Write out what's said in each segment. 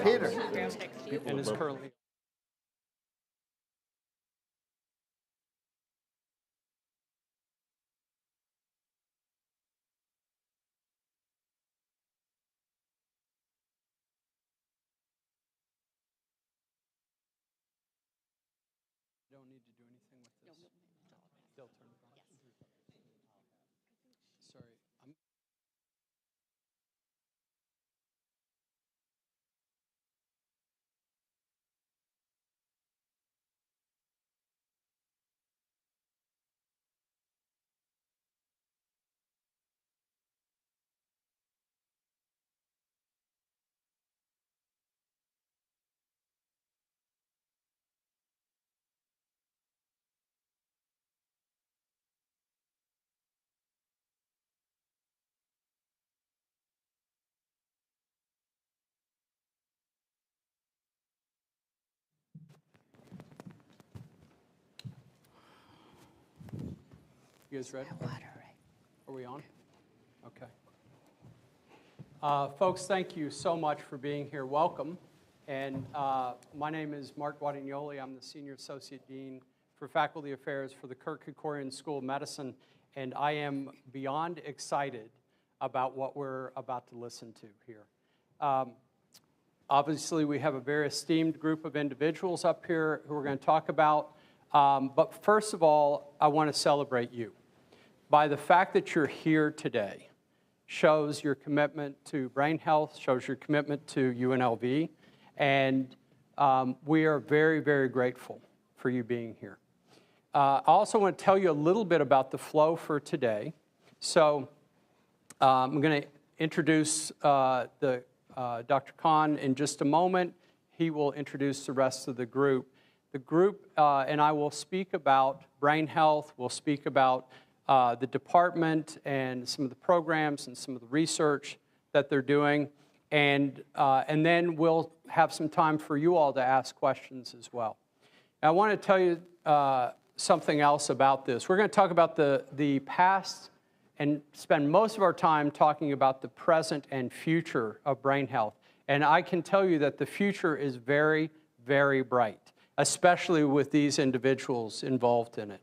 Peter. And is currently. Don't need to do anything with this. They'll turn it on. Sorry. You guys ready? Are we on? Okay. Folks, thank you so much for being here. Welcome. And my name is Mark Guadagnoli. I'm the Senior Associate Dean for Faculty Affairs for the Kerkorian School of Medicine. And I am beyond excited about what we're about to listen to here. Obviously, we have a very esteemed group of individuals up here who we're going to talk about. But first of all, I want to celebrate you. By the fact that you're here today shows your commitment to brain health, shows your commitment to UNLV, and we are very, very grateful for you being here. I also want to tell you a little bit about the flow for today. So I'm going to introduce Dr. Khan in just a moment. He will introduce the rest of the group. The group and I will speak about brain health. We'll speak about the department and some of the programs and some of the research that they're doing. And then we'll have some time for you all to ask questions as well. Now, I want to tell you something else about this. We're going to talk about the past and spend most of our time talking about the present and future of brain health. And I can tell you that the future is very, very bright, especially with these individuals involved in it.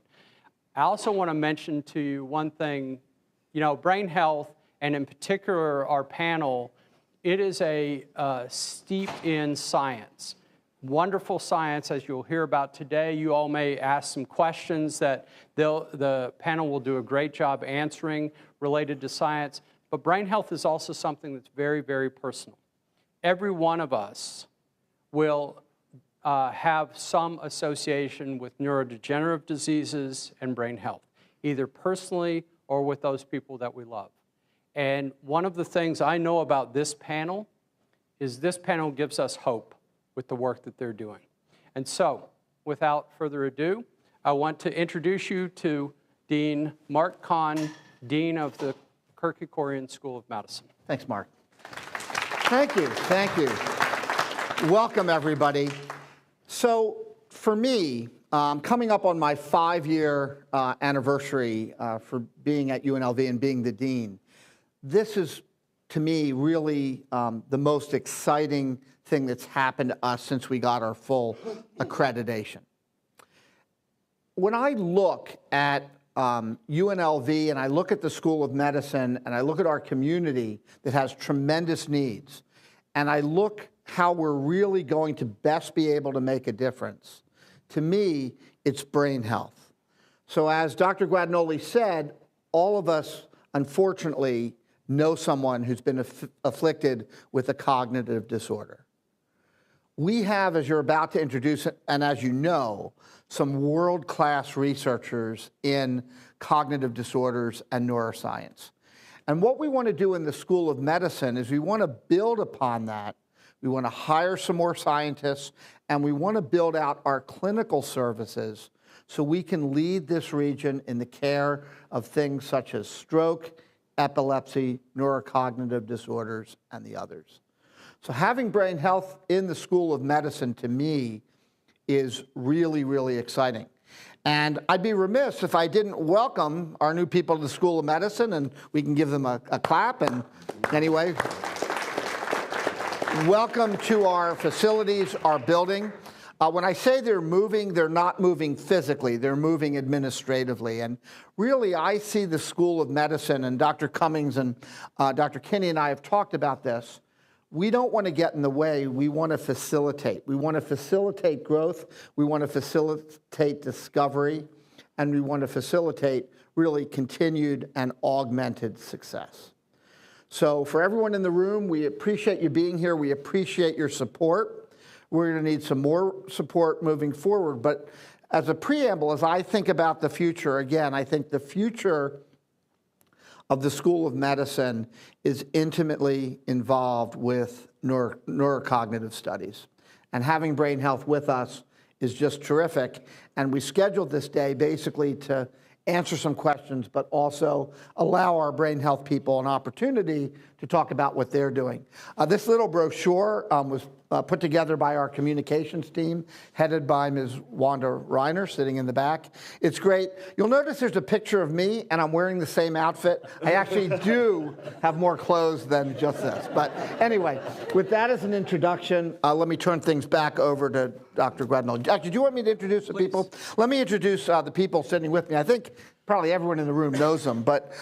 I also want to mention to you one thing, brain health, and in particular our panel, it is steeped in science. Wonderful science, as you'll hear about today. You all may ask some questions that the panel will do a great job answering related to science. But brain health is also something that's very, very personal. Every one of us will have some association with neurodegenerative diseases and brain health, either personally or with those people that we love. And one of the things I know about this panel is this panel gives us hope with the work that they're doing. And so, without further ado, I want to introduce you to Dean Mark Khan, Dean of the Kerkorian School of Medicine. Thanks, Mark. Thank you. Thank you. Welcome, everybody. So for me, coming up on my 5-year anniversary for being at UNLV and being the dean, this is, to me, really the most exciting thing that's happened to us since we got our full accreditation. When I look at UNLV and I look at the School of Medicine and I look at our community that has tremendous needs, and I look how we're really going to best be able to make a difference, to me, it's brain health. So as Dr. Guadagnoli said, all of us, unfortunately, know someone who's been afflicted with a cognitive disorder. We have, as you're about to introduce, and as you know, some world-class researchers in cognitive disorders and neuroscience. And what we want to do in the School of Medicine is we want to build upon that. We want to hire some more scientists, and we want to build out our clinical services so we can lead this region in the care of things such as stroke, epilepsy, neurocognitive disorders, and the others. So having brain health in the School of Medicine, to me, is really, really exciting. And I'd be remiss if I didn't welcome our new people to the School of Medicine, and we can give them a clap. And anyway, Welcome to our facilities, our building. When I say they're moving, they're not moving physically, they're moving administratively. And really, I see the School of Medicine, and Dr. Cummings and Dr. Kinney and I have talked about this. We don't want to get in the way, we want to facilitate. We want to facilitate growth, we want to facilitate discovery, and we want to facilitate really continued and augmented success. So for everyone in the room, we appreciate you being here, we appreciate your support. We're going to need some more support moving forward. But as a preamble, as I think about the future, again, I think the future of the School of Medicine is intimately involved with neurocognitive studies. And having brain health with us is just terrific. And we scheduled this day basically to answer some questions, but also allow our brain health people an opportunity to talk about what they're doing. This little brochure was put together by our communications team, headed by Ms. Wanda Reiner, sitting in the back. It's great. You'll notice there's a picture of me, and I'm wearing the same outfit. I actually do have more clothes than just this. But anyway, with that as an introduction, let me turn things back over to Dr. Guadagnoli. Actually, do you want me to introduce the people? Let me introduce the people sitting with me. I think probably everyone in the room knows them, but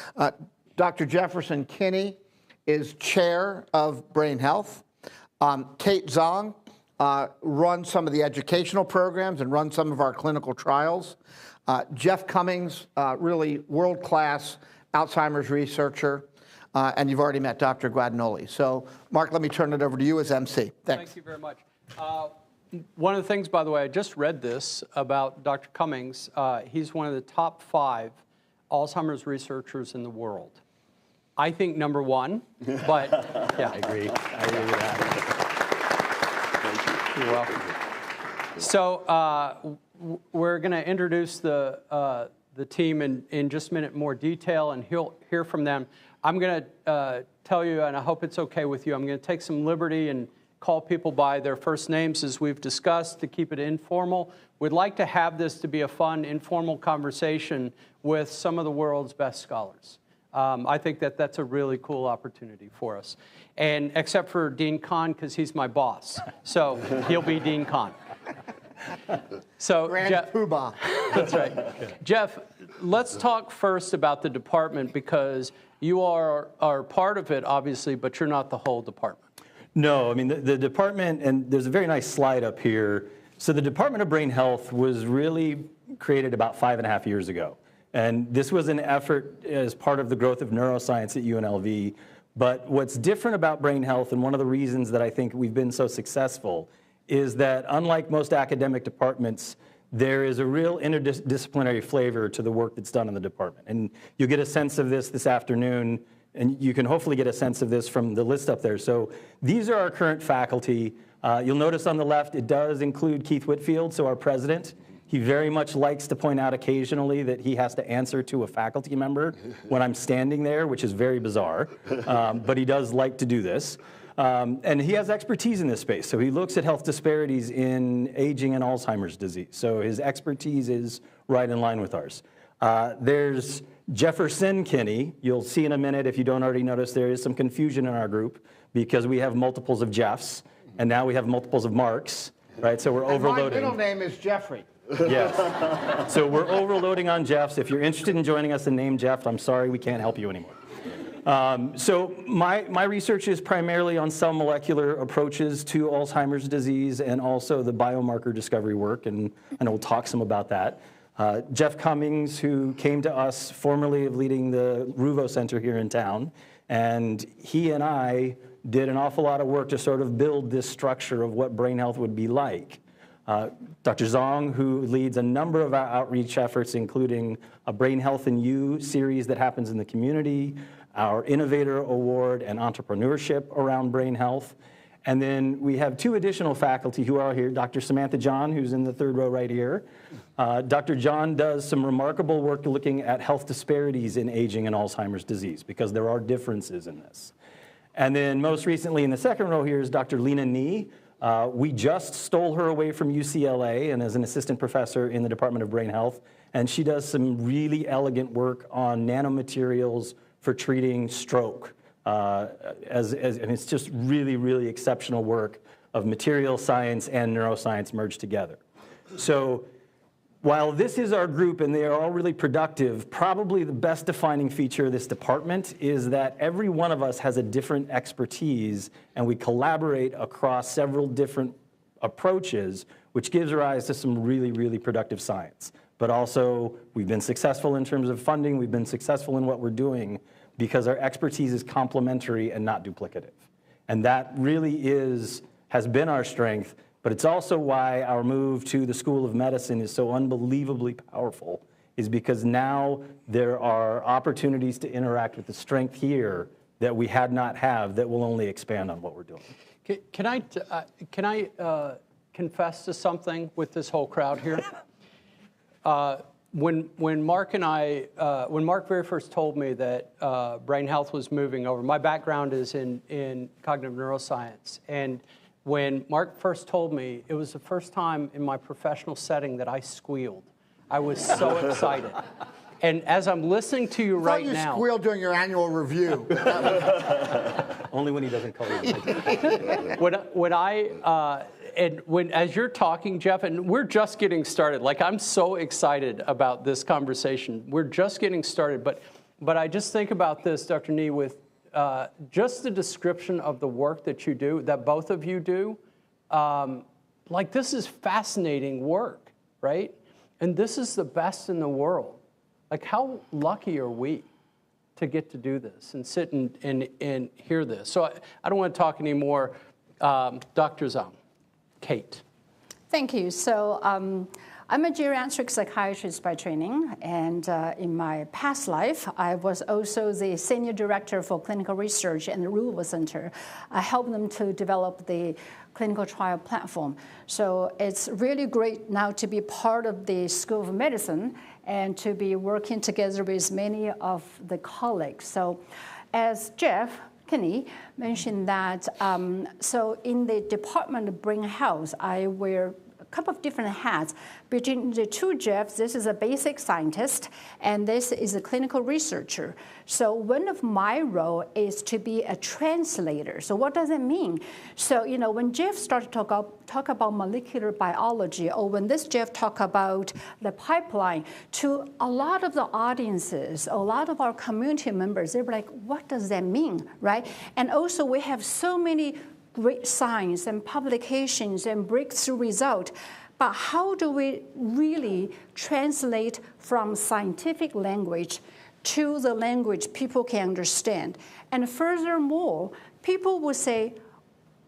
Dr. Jefferson Kinney is chair of Brain Health. Kate Zong runs some of the educational programs and runs some of our clinical trials. Jeff Cummings, really world-class Alzheimer's researcher. And you've already met Dr. Guadagnoli. So, Mark, let me turn it over to you as MC. Thanks. Thank you very much. One of the things, by the way, I just read this about Dr. Cummings. He's one of the top 5 Alzheimer's researchers in the world. I think number 1, but yeah. I agree with that. You're welcome. So we're going to introduce the team in just a minute in more detail, and he'll hear from them. I'm going to tell you, and I hope it's okay with you, I'm going to take some liberty and call people by their first names as we've discussed to keep it informal. We'd like to have this to be a fun, informal conversation with some of the world's best scholars. I think that that's a really cool opportunity for us. And except for Dean Kahn, because he's my boss. So he'll be Dean Kahn. So Grand Poobah. That's right. Jeff, let's talk first about the department, because you are part of it, obviously, but you're not the whole department. No, I mean, the department, and there's a very nice slide up here. So the Department of Brain Health was really created about 5.5 years ago. And this was an effort as part of the growth of neuroscience at UNLV. But what's different about brain health, and one of the reasons that I think we've been so successful, is that unlike most academic departments, there is a real interdisciplinary flavor to the work that's done in the department. And you'll get a sense of this afternoon, and you can hopefully get a sense of this from the list up there. So these are our current faculty. You'll notice on the left, it does include Keith Whitfield, so our president. He very much likes to point out occasionally that he has to answer to a faculty member when I'm standing there, which is very bizarre, but he does like to do this. And he has expertise in this space. So he looks at health disparities in aging and Alzheimer's disease. So his expertise is right in line with ours. There's Jefferson Kinney. You'll see in a minute, if you don't already notice, there is some confusion in our group because we have multiples of Jeffs, and now we have multiples of Marks, right? So we're overloading. My middle name is Jeffrey. Yes. So we're overloading on Jeffs. If you're interested in joining us and name Jeff, I'm sorry, we can't help you anymore. So my research is primarily on cell molecular approaches to Alzheimer's disease and also the biomarker discovery work, and I know we'll talk some about that. Jeff Cummings, who came to us formerly of leading the Ruvo Center here in town, and he and I did an awful lot of work to sort of build this structure of what brain health would be like. Dr. Zong, who leads a number of our outreach efforts, including a Brain Health and You series that happens in the community, our Innovator Award and entrepreneurship around brain health. And then we have 2 additional faculty who are here, Dr. Samantha John, who's in the 3rd row right here. Dr. John does some remarkable work looking at health disparities in aging and Alzheimer's disease, because there are differences in this. And then most recently in the 2nd row here is Dr. Lena Nee. We just stole her away from UCLA and is an assistant professor in the Department of Brain Health. And she does some really elegant work on nanomaterials for treating stroke. and it's just really, really exceptional work of material science and neuroscience merged together. So while this is our group and they are all really productive, probably the best defining feature of this department is that every one of us has a different expertise, and we collaborate across several different approaches, which gives rise to some really, really productive science. But also, we've been successful in terms of funding, we've been successful in what we're doing because our expertise is complementary and not duplicative. And that really has been our strength, but it's also why our move to the School of Medicine is so unbelievably powerful, is because now there are opportunities to interact with the strength here that we had not have that will only expand on what we're doing. Can I confess to something with this whole crowd here? When Mark very first told me that brain health was moving over, my background is in cognitive neuroscience, and when Mark first told me, it was the first time in my professional setting that I squealed. I was so excited. And as I'm listening to you right now... you squealed during your annual review. Only when he doesn't call you. As you're talking, Jeff, and we're just getting started. Like, I'm so excited about this conversation. We're just getting started. But I just think about this, Dr. Nee, with just the description of the work that you do, that both of you do. Like, this is fascinating work, right? And this is the best in the world. Like, how lucky are we to get to do this and sit and hear this? So I don't want to talk anymore. Dr. Zhang, Kate. Thank you. So I'm a geriatric psychiatrist by training, and in my past life, I was also the senior director for clinical research in the Rural Center. I helped them to develop the clinical trial platform. So it's really great now to be part of the School of Medicine and to be working together with many of the colleagues. So as Jeff Kinney mentioned that, so in the Department of Brain Health, I wear a couple of different hats. Between the two Jeffs, this is a basic scientist, and this is a clinical researcher. So one of my role is to be a translator. So what does it mean? So, you know, when Jeff started to talk about molecular biology, or when this Jeff talk about the pipeline, to a lot of the audiences, a lot of our community members, they were like, what does that mean, right? And also we have so many great science and publications and breakthrough results. But how do we really translate from scientific language to the language people can understand? And furthermore, people will say,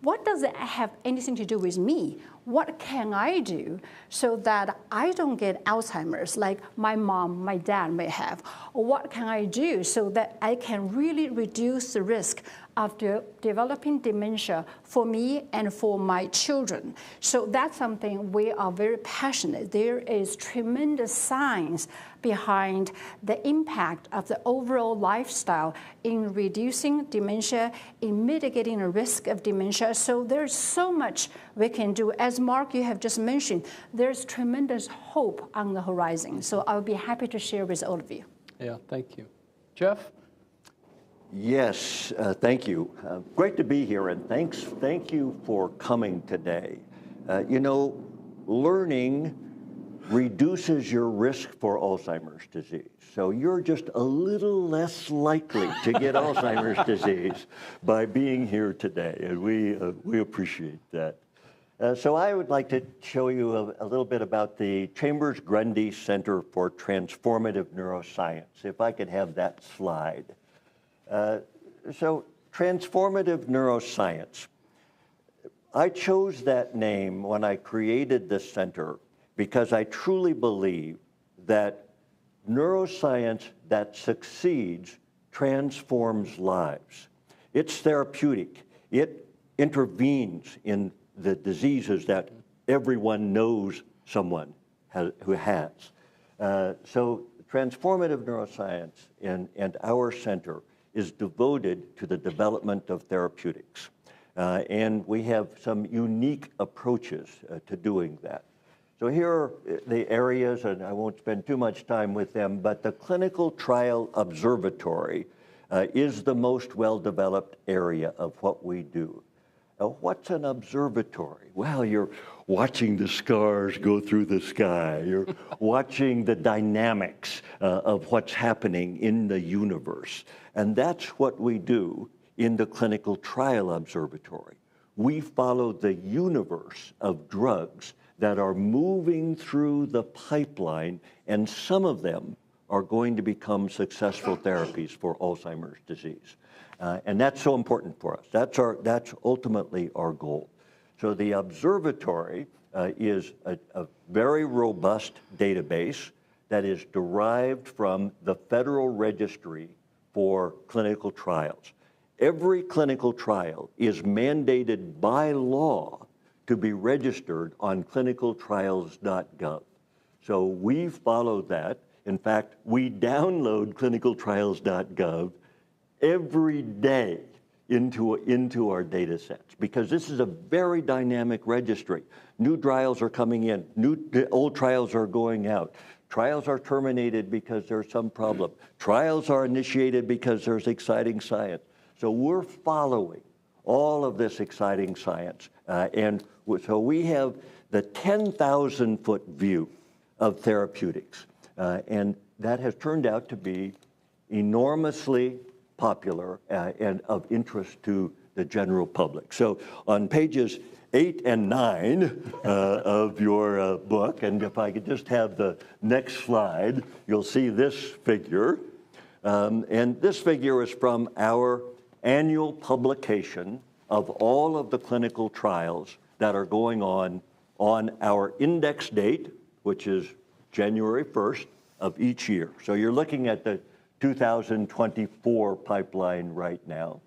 what does it have anything to do with me? What can I do so that I don't get Alzheimer's like my mom, my dad may have? Or what can I do so that I can really reduce the risk of developing dementia for me and for my children? So that's something we are very passionate. There is tremendous science behind the impact of the overall lifestyle in reducing dementia, in mitigating the risk of dementia. So there's so much we can do. As Mark, you have just mentioned, there's tremendous hope on the horizon. So I'll be happy to share with all of you. Yeah, thank you. Jeff? Yes, thank you. Great to be here, and thank you for coming today. You know, learning reduces your risk for Alzheimer's disease. So you're just a little less likely to get Alzheimer's disease by being here today, and we appreciate that. So I would like to show you a little bit about the Chambers-Grundy Center for Transformative Neuroscience, if I could have that slide. So Transformative Neuroscience. I chose that name when I created this center because I truly believe that neuroscience that succeeds transforms lives. It's therapeutic. It intervenes in the diseases that everyone knows someone who has. So transformative neuroscience and our center is devoted to the development of therapeutics. And we have some unique approaches to doing that. So here are the areas, and I won't spend too much time with them, but the Clinical Trial Observatory is the most well-developed area of what we do. What's an observatory? Well, you're watching the stars go through the sky. You're watching the dynamics of what's happening in the universe. And that's what we do in the Clinical Trial Observatory. We follow the universe of drugs that are moving through the pipeline, and some of them are going to become successful therapies for Alzheimer's disease. And that's so important for us. That's ultimately our goal. So the observatory is a very robust database that is derived from the Federal Registry for Clinical Trials. Every clinical trial is mandated by law to be registered on clinicaltrials.gov. So we follow that. In fact, we download clinicaltrials.gov every day into our data sets, because this is a very dynamic registry. New trials are coming in, old trials are going out. Trials are terminated because there's some problem. Trials are initiated because there's exciting science. So we're following all of this exciting science. And so we have the 10,000-foot view of therapeutics. And that has turned out to be enormously popular and of interest to the general public. So on pages 8 and 9 of your book, and if I could just have the next slide, you'll see this figure. And this figure is from our annual publication of all of the clinical trials that are going on our index date, which is January 1st of each year. So you're looking at the 2024 pipeline right now.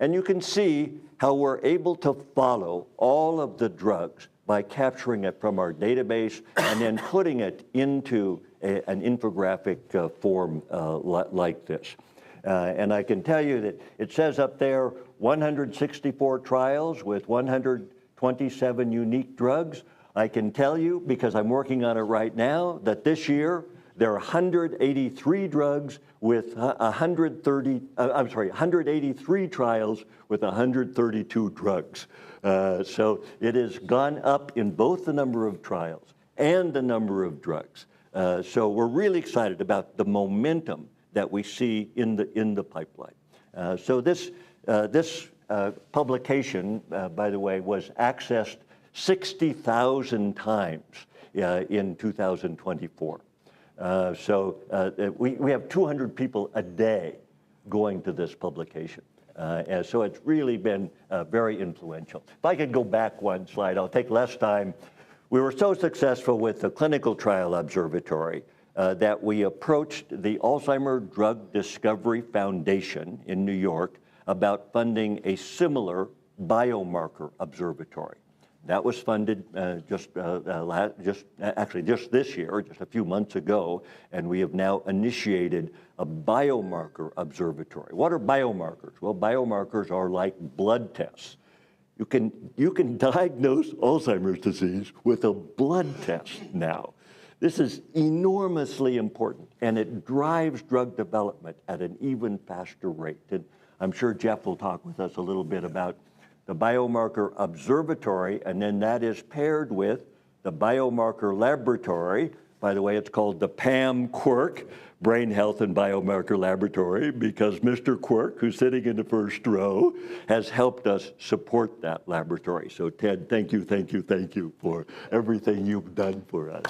And you can see how we're able to follow all of the drugs by capturing it from our database and then putting it into an infographic form like this. And I can tell you that it says up there 164 trials with 127 unique drugs. I can tell you, because I'm working on it right now, that this year there are 183 drugs with 183 trials with 132 drugs. So it has gone up in both the number of trials and the number of drugs. So we're really excited about the momentum that we see in the pipeline. So this publication, by the way, was accessed 60,000 times in 2024. So we have 200 people a day going to this publication. And so it's really been very influential. If I could go back one slide, I'll take less time. We were so successful with the Clinical Trial Observatory that we approached the Alzheimer Drug Discovery Foundation in New York about funding a similar biomarker observatory. That was funded just this year, just a few months ago, and we have now initiated a biomarker observatory. What are biomarkers? Well, biomarkers are like blood tests. You can diagnose Alzheimer's disease with a blood test now. This is enormously important, and it drives drug development at an even faster rate. And I'm sure Jeff will talk with us a little bit about the biomarker observatory, and then that is paired with the biomarker laboratory. By the way, it's called the PAM Quirk, Brain Health and Biomarker Laboratory, because Mr. Quirk, who's sitting in the first row, has helped us support that laboratory. So Ted, thank you for everything you've done for us.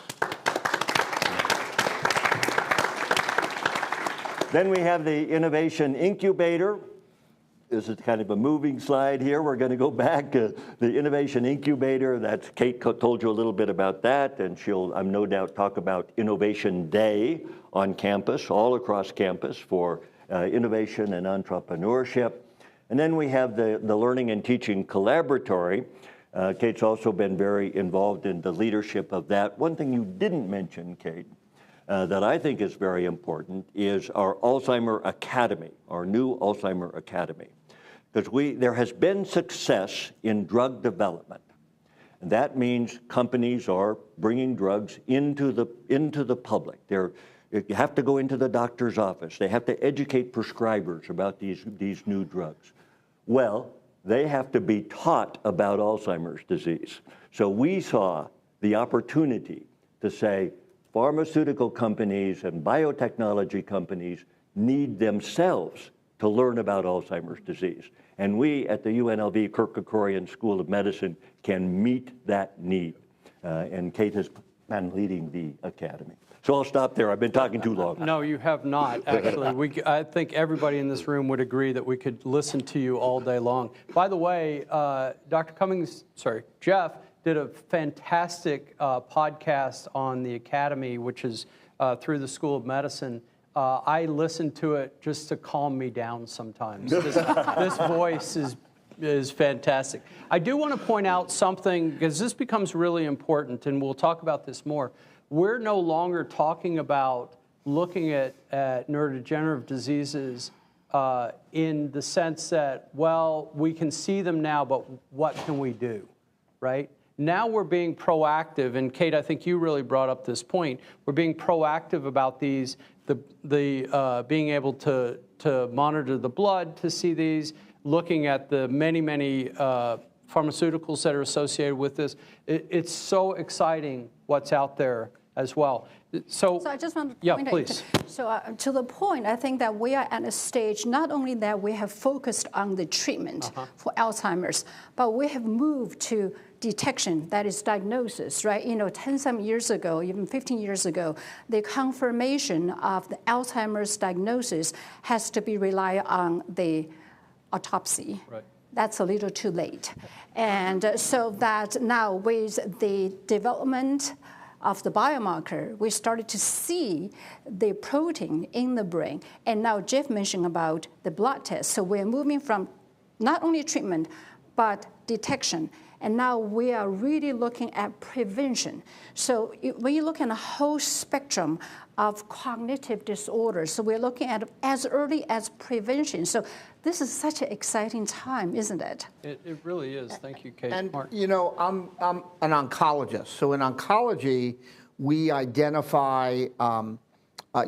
Then we have the Innovation Incubator. This is kind of a moving slide here. We're going to go back. The Innovation Incubator, that's Kate told you a little bit about that, and she'll, I'm no doubt, talk about Innovation Day on campus, all across campus for innovation and entrepreneurship. And then we have the Learning and Teaching Collaboratory. Kate's also been very involved in the leadership of that. One thing you didn't mention, Kate, that I think is very important is our Alzheimer Academy, our new Alzheimer Academy. Because there has been success in drug development. And that means companies are bringing drugs into the public. They're You have to go into the doctor's office. They have to educate prescribers about these new drugs. Well, they have to be taught about Alzheimer's disease. So we saw the opportunity to say pharmaceutical companies and biotechnology companies need themselves to learn about Alzheimer's disease. And we at the UNLV Kerkorian School of Medicine can meet that need. And Kate has been leading the academy. So I'll stop there. I've been talking too long. No, you have not, actually. I think everybody in this room would agree that we could listen to you all day long. By the way, Jeff did a fantastic podcast on the Academy, which is through the School of Medicine. I listen to it just to calm me down sometimes. This voice is fantastic. I do want to point out something, because this becomes really important, and we'll talk about this more. We're no longer talking about looking at neurodegenerative diseases in the sense that, well, we can see them now, but what can we do, right? Now we're being proactive, and Kate, I think you really brought up this point. We're being proactive about these, being able to monitor the blood to see these, looking at the many pharmaceuticals that are associated with this. It's so exciting what's out there as well. So I just want to point out, to the point, I think that we are at a stage, not only that we have focused on the treatment for Alzheimer's, but we have moved to detection, that is diagnosis, right? 10-some years ago, even 15 years ago, the confirmation of the Alzheimer's diagnosis has to be relied on the autopsy. Right. That's a little too late. And so that now with the development of the biomarker, we started to see the protein in the brain. And now Jeff mentioned about the blood test. So we're moving from not only treatment, but detection. And now we are really looking at prevention. So when you look at the whole spectrum of cognitive disorders, so we're looking at as early as prevention. So this is such an exciting time, isn't it? It really is. Thank you, Kate. And, Mark. I'm an oncologist. So in oncology, we identify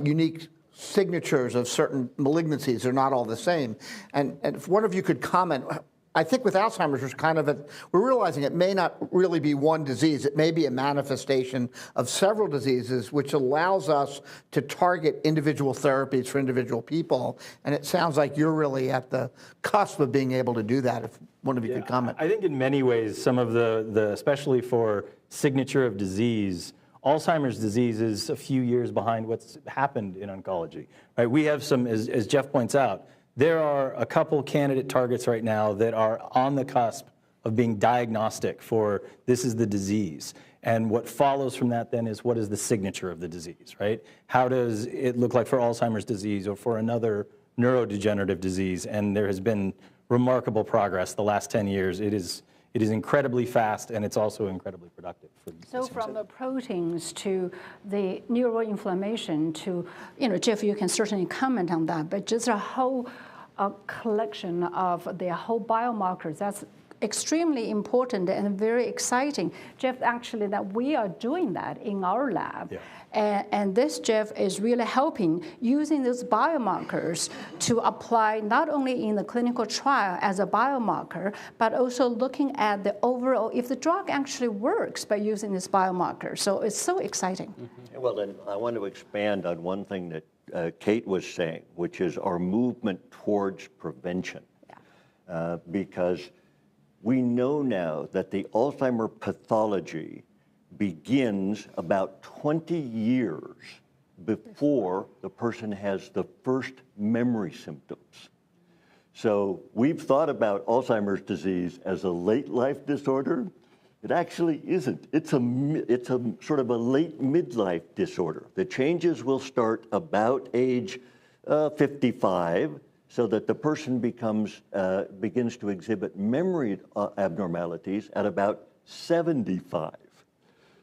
unique signatures of certain malignancies. They're not all the same. And if one of you could comment, I think with Alzheimer's, we're realizing it may not really be one disease. It may be a manifestation of several diseases, which allows us to target individual therapies for individual people. And it sounds like you're really at the cusp of being able to do that, if one of you could comment. I think in many ways, some of the especially for signature of disease, Alzheimer's disease is a few years behind what's happened in oncology. Right? We have some, as Jeff points out, there are a couple candidate targets right now that are on the cusp of being diagnostic for this is the disease. And what follows from that then is what is the signature of the disease, right? How does it look like for Alzheimer's disease or for another neurodegenerative disease? And there has been remarkable progress the last 10 years. It is incredibly fast, and it's also incredibly productive. So from the proteins to the neuroinflammation to, Jeff, you can certainly comment on that, but just a whole collection of the whole biomarkers, that's extremely important and very exciting. Jeff, actually, that we are doing that in our lab. Yeah. And this, Jeff, is really helping using those biomarkers to apply not only in the clinical trial as a biomarker, but also looking at the overall, if the drug actually works by using this biomarker. So it's so exciting. Mm-hmm. Well, then I want to expand on one thing that Kate was saying, which is our movement towards prevention. Yeah. Because we know now that the Alzheimer pathology begins about 20 years before the person has the first memory symptoms. So we've thought about Alzheimer's disease as a late life disorder. It actually isn't. It's a sort of a late midlife disorder. The changes will start about age 55, so that the person begins to exhibit memory abnormalities at about 75.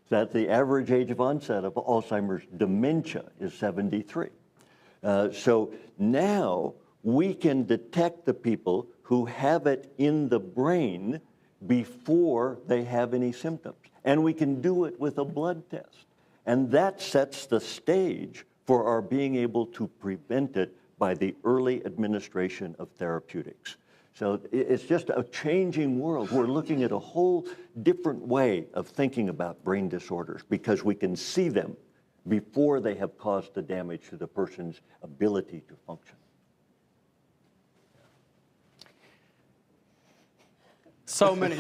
That the average age of onset of Alzheimer's dementia is 73. So now we can detect the people who have it in the brain before they have any symptoms. And we can do it with a blood test. And that sets the stage for our being able to prevent it by the early administration of therapeutics. So it's just a changing world. We're looking at a whole different way of thinking about brain disorders because we can see them before they have caused the damage to the person's ability to function. So many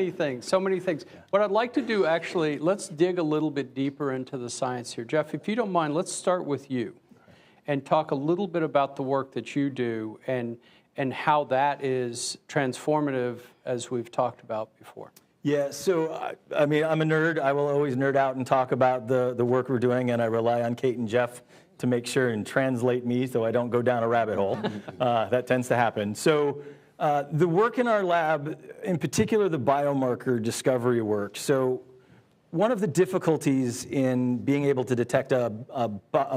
things, so many things. What I'd like to do, actually, let's dig a little bit deeper into the science here. Jeff, if you don't mind, let's start with you and talk a little bit about the work that you do and how that is transformative, as we've talked about before. Yeah, so, I mean, I'm a nerd. I will always nerd out and talk about the work we're doing, and I rely on Kate and Jeff to make sure and translate me so I don't go down a rabbit hole. That tends to happen. So the work in our lab, in particular the biomarker discovery work, so one of the difficulties in being able to detect a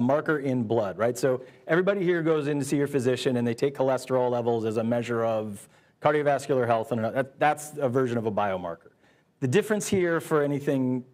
marker in blood, right? So everybody here goes in to see your physician and they take cholesterol levels as a measure of cardiovascular health, and that's a version of a biomarker. The difference here for anything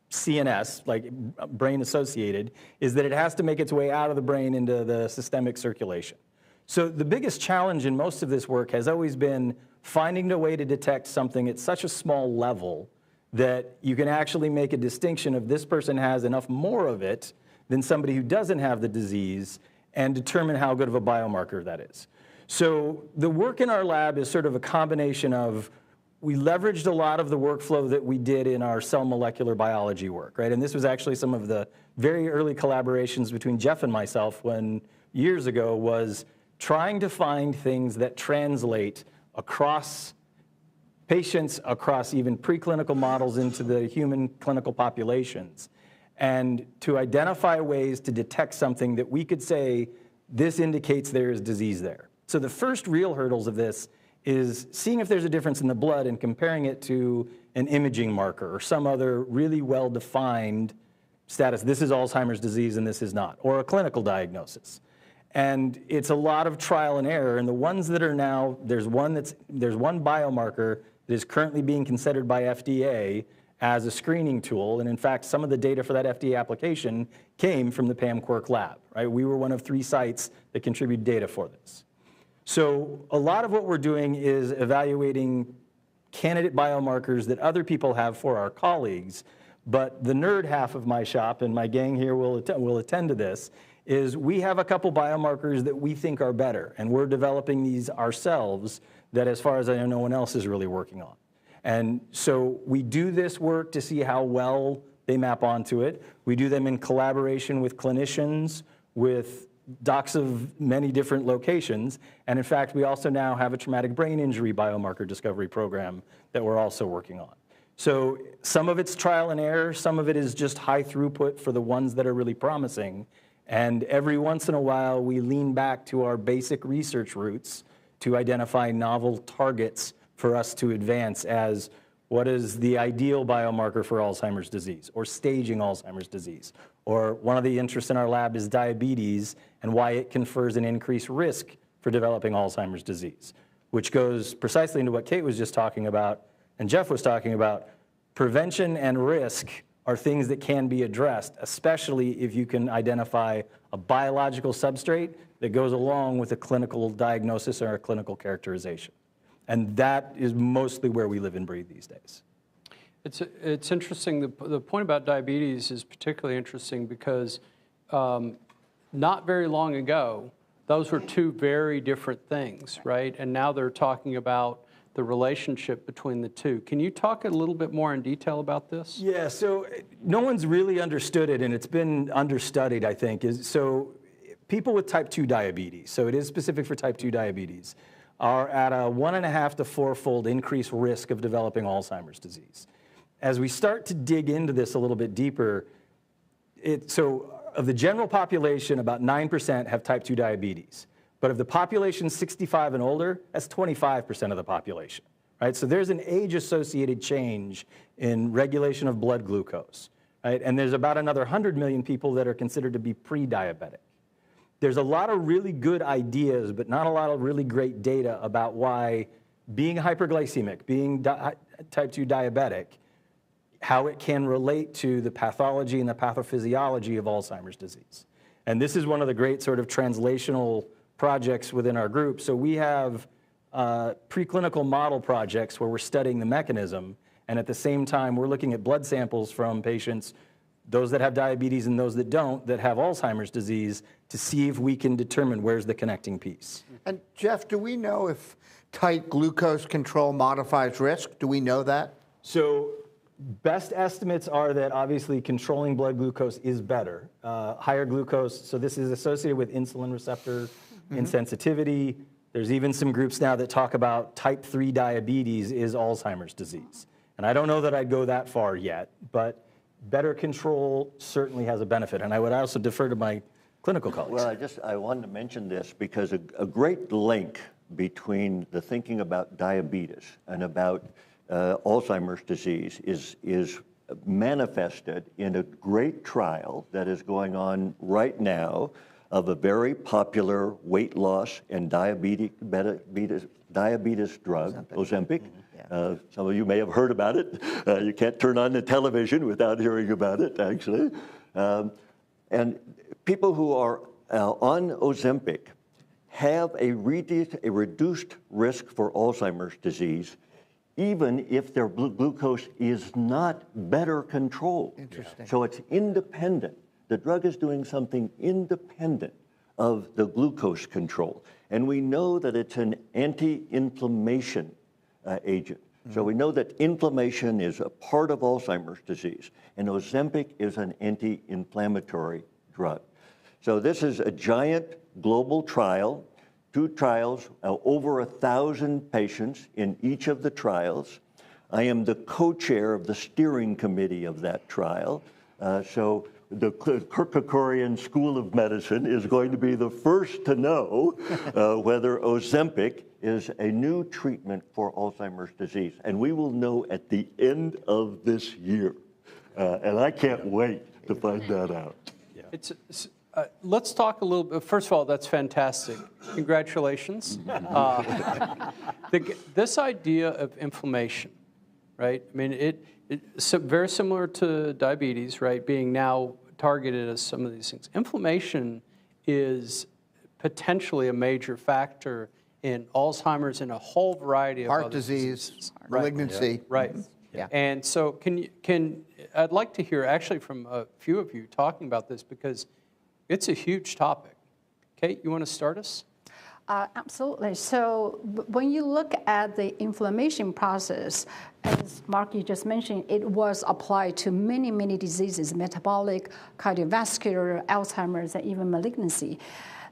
CNS, like brain associated, is that it has to make its way out of the brain into the systemic circulation. So the biggest challenge in most of this work has always been finding a way to detect something at such a small level that you can actually make a distinction of this person has enough more of it than somebody who doesn't have the disease and determine how good of a biomarker that is. So the work in our lab is sort of a combination of, we leveraged a lot of the workflow that we did in our cell molecular biology work, right? And this was actually some of the very early collaborations between Jeff and myself years ago was trying to find things that translate across patients, across even preclinical models into the human clinical populations, and to identify ways to detect something that we could say, this indicates there is disease there. So the first real hurdles of this is seeing if there's a difference in the blood and comparing it to an imaging marker or some other really well-defined status. This is Alzheimer's disease and this is not, or a clinical diagnosis. And it's a lot of trial and error. And the ones that are now, there's one biomarker that is currently being considered by FDA as a screening tool. And in fact, some of the data for that FDA application came from the Pam Quirk lab, right? We were one of 3 sites that contributed data for this. So a lot of what we're doing is evaluating candidate biomarkers that other people have for our colleagues. But the nerd half of my shop, and my gang here will attend to this, is we have a couple biomarkers that we think are better. And we're developing these ourselves that, as far as I know, no one else is really working on. And so we do this work to see how well they map onto it. We do them in collaboration with clinicians, with docs of many different locations. And in fact, we also now have a traumatic brain injury biomarker discovery program that we're also working on. So some of it's trial and error, some of it is just high throughput for the ones that are really promising. And every once in a while, we lean back to our basic research roots to identify novel targets for us to advance as what is the ideal biomarker for Alzheimer's disease or staging Alzheimer's disease. Or one of the interests in our lab is diabetes and why it confers an increased risk for developing Alzheimer's disease, which goes precisely into what Kate was just talking about and Jeff was talking about. Prevention and risk are things that can be addressed, especially if you can identify a biological substrate that goes along with a clinical diagnosis or a clinical characterization. And that is mostly where we live and breathe these days. It's interesting. The point about diabetes is particularly interesting because not very long ago, those were 2 very different things, right? And now they're talking about the relationship between the 2. Can you talk a little bit more in detail about this? Yeah, so no one's really understood it, and it's been understudied, I think. So people with type 2 diabetes, so it is specific for type 2 diabetes, are at a 1.5 to 4-fold increased risk of developing Alzheimer's disease. As we start to dig into this a little bit deeper, so of the general population, about 9% have type 2 diabetes. But of the population 65 and older, that's 25% of the population, right? So there's an age-associated change in regulation of blood glucose, right? And there's about another 100 million people that are considered to be pre-diabetic. There's a lot of really good ideas, but not a lot of really great data about why being hyperglycemic, being type 2 diabetic, how it can relate to the pathology and the pathophysiology of Alzheimer's disease. And this is one of the great sort of translational projects within our group. So we have preclinical model projects where we're studying the mechanism, and at the same time, we're looking at blood samples from patients, those that have diabetes and those that don't, that have Alzheimer's disease, to see if we can determine where's the connecting piece. And Jeff, do we know if tight glucose control modifies risk? Do we know that? So best estimates are that obviously controlling blood glucose is better. Higher glucose, so this is associated with insulin receptor insensitivity. There's even some groups now that talk about type 3 diabetes is Alzheimer's disease. And I don't know that I'd go that far yet, but better control certainly has a benefit. And I would also defer to my clinical colleagues. Well, I wanted to mention this because a great link between the thinking about diabetes and about Alzheimer's disease is manifested in a great trial that is going on right now of a very popular weight loss and diabetes drug, Ozempic. Some of you may have heard about it. You can't turn on the television without hearing about it, actually. And people who are on Ozempic have a reduced risk for Alzheimer's disease, even if their glucose is not better controlled. Interesting. So it's independent. The drug is doing something independent of the glucose control. And we know that it's an anti-inflammation agent. So we know that inflammation is a part of Alzheimer's disease, and Ozempic is an anti-inflammatory drug. So this is a giant global trial, 2 trials, over 1,000 patients in each of the trials. I am the co-chair of the steering committee of that trial. So the Kerkorian School of Medicine is going to be the first to know whether Ozempic is a new treatment for Alzheimer's disease. And we will know at the end of this year. And I can't wait to find that out. Let's talk a little bit. First of all, that's fantastic. Congratulations. This idea of inflammation, right? I mean, it's very similar to diabetes, right? Being now targeted as some of these things. Inflammation is potentially a major factor in Alzheimer's and a whole variety of Heart other disease, diseases. malignancy. Right. Yeah. And so I'd like to hear actually from a few of you talking about this because it's a huge topic. Kate, you want to start us? Absolutely. So when you look at the inflammation process, as Mark, you just mentioned, it was applied to many, many diseases, metabolic, cardiovascular, Alzheimer's, and even malignancy.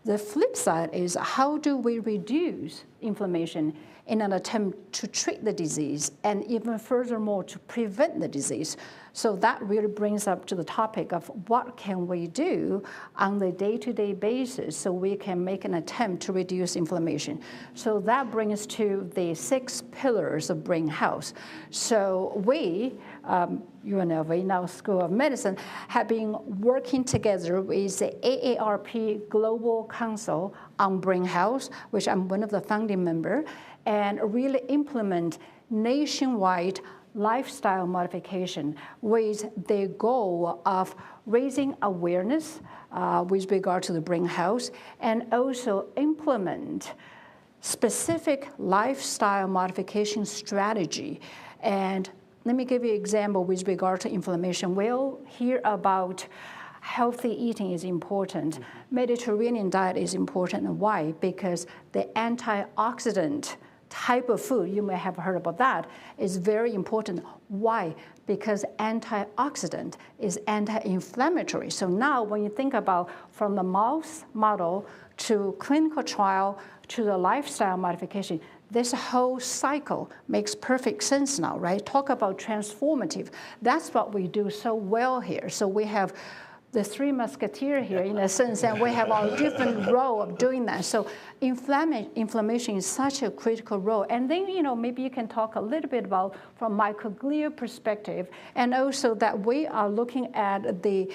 The flip side is how do we reduce inflammation in an attempt to treat the disease and even furthermore to prevent the disease? So that really brings up to the topic of what can we do on the day-to-day basis so we can make an attempt to reduce inflammation. So that brings to the 6 pillars of brain health. So we, UNLV, now School of Medicine, have been working together with the AARP Global Council on Brain Health, which I'm one of the founding members, and really implement nationwide lifestyle modification with the goal of raising awareness with regard to the brain health and also implement specific lifestyle modification strategy. And let me give you an example with regard to inflammation. We'll hear about healthy eating is important. Mediterranean diet is important. And why? Because the antioxidant type of food, you may have heard about that, is very important. Why? Because antioxidant is anti-inflammatory. So now when you think about from the mouse model to clinical trial to the lifestyle modification, this whole cycle makes perfect sense now, right? Talk about transformative. That's what we do so well here. So we have the 3 musketeers here in a sense, and we have our different role of doing that. So inflammation is such a critical role. And then, maybe you can talk a little bit about from microglia perspective, and also that we are looking at the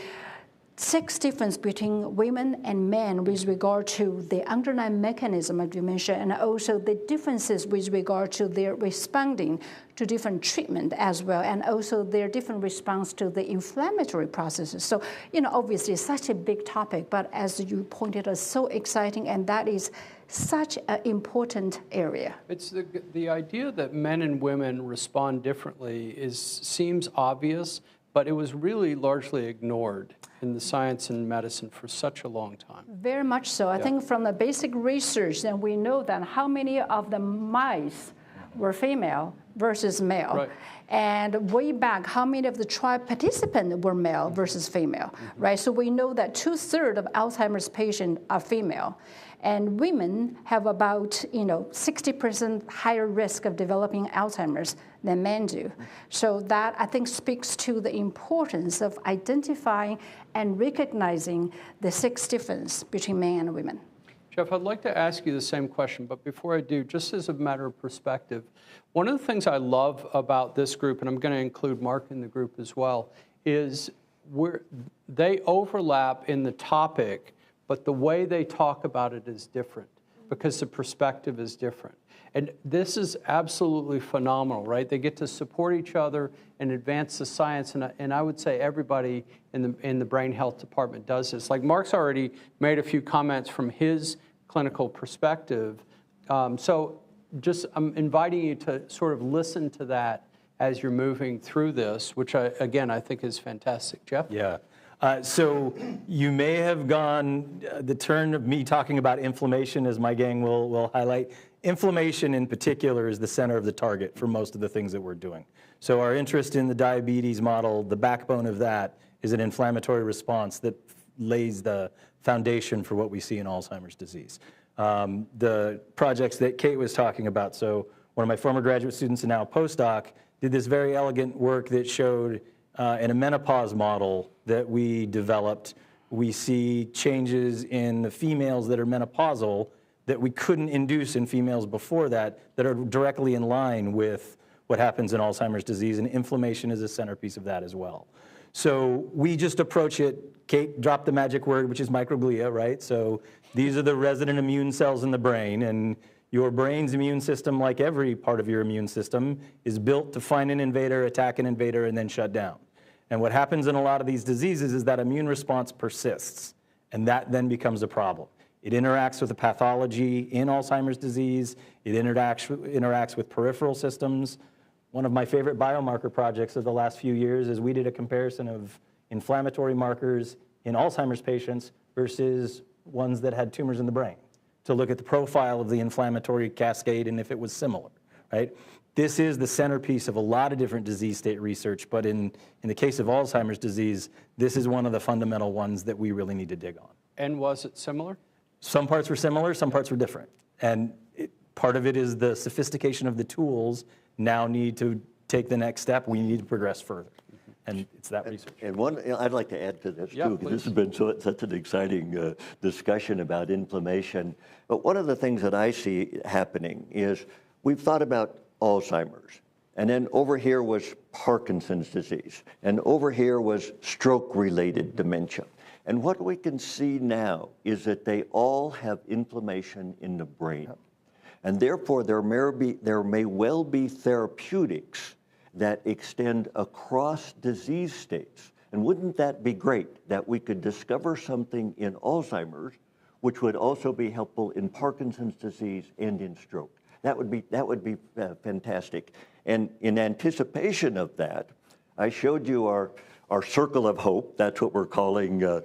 6 difference between women and men with regard to the underlying mechanism of dementia, and also the differences with regard to their responding to different treatment as well, and also their different response to the inflammatory processes. So, obviously it's such a big topic, but as you pointed out, so exciting, and that is such an important area. It's the idea that men and women respond differently seems obvious, but it was really largely ignored in the science and medicine for such a long time. Very much so. I think from the basic research, then we know that how many of the mice were female versus male. Right. And way back, how many of the trial participants were male versus female, right? So we know that 2/3 of Alzheimer's patients are female. And women have about 60% higher risk of developing Alzheimer's than men do. So that, I think, speaks to the importance of identifying and recognizing the 6 difference between men and women. Jeff, I'd like to ask you the same question, but before I do, just as a matter of perspective, one of the things I love about this group, and I'm going to include Mark in the group as well, is they overlap in the topic, but the way they talk about it is different because the perspective is different. And this is absolutely phenomenal, right? They get to support each other and advance the science, and I would say everybody in the brain health department does this. Like Mark's already made a few comments from his clinical perspective. So just I'm inviting you to sort of listen to that as you're moving through this, which again, I think is fantastic. Jeff? Yeah. So you may have gone the turn of me talking about inflammation, as my gang will highlight. Inflammation in particular is the center of the target for most of the things that we're doing. So our interest in the diabetes model, the backbone of that is an inflammatory response that lays the foundation for what we see in Alzheimer's disease. The projects that Kate was talking about, so one of my former graduate students and now a postdoc did this very elegant work that showed in a menopause model that we developed, we see changes in the females that are menopausal that we couldn't induce in females before that are directly in line with what happens in Alzheimer's disease, and inflammation is a centerpiece of that as well. So we just approach it, Kate dropped the magic word, which is microglia, right? So these are the resident immune cells in the brain, and your brain's immune system, like every part of your immune system, is built to find an invader, attack an invader, and then shut down. And what happens in a lot of these diseases is that immune response persists, and that then becomes a problem. It interacts with the pathology in Alzheimer's disease. It interacts with peripheral systems. One of my favorite biomarker projects of the last few years is we did a comparison of inflammatory markers in Alzheimer's patients versus ones that had tumors in the brain to look at the profile of the inflammatory cascade and if it was similar, right? This is the centerpiece of a lot of different disease state research, but in the case of Alzheimer's disease, this is one of the fundamental ones that we really need to dig on. And was it similar? Some parts were similar, some parts were different. And part of it is the sophistication of the tools now need to take the next step. We need to progress further. And it's that research. And one, I'd like to add to this Yeah, too, because this has been such an exciting discussion about inflammation. But one of the things that I see happening is we've thought about Alzheimer's, and then over here was Parkinson's disease, and over here was stroke-related dementia. And what we can see now is that they all have inflammation in the brain. And therefore, there may well be therapeutics that extend across disease states. And wouldn't that be great, that we could discover something in Alzheimer's which would also be helpful in Parkinson's disease and in stroke? That would be fantastic. And in anticipation of that, I showed you our circle of hope. That's what we're calling the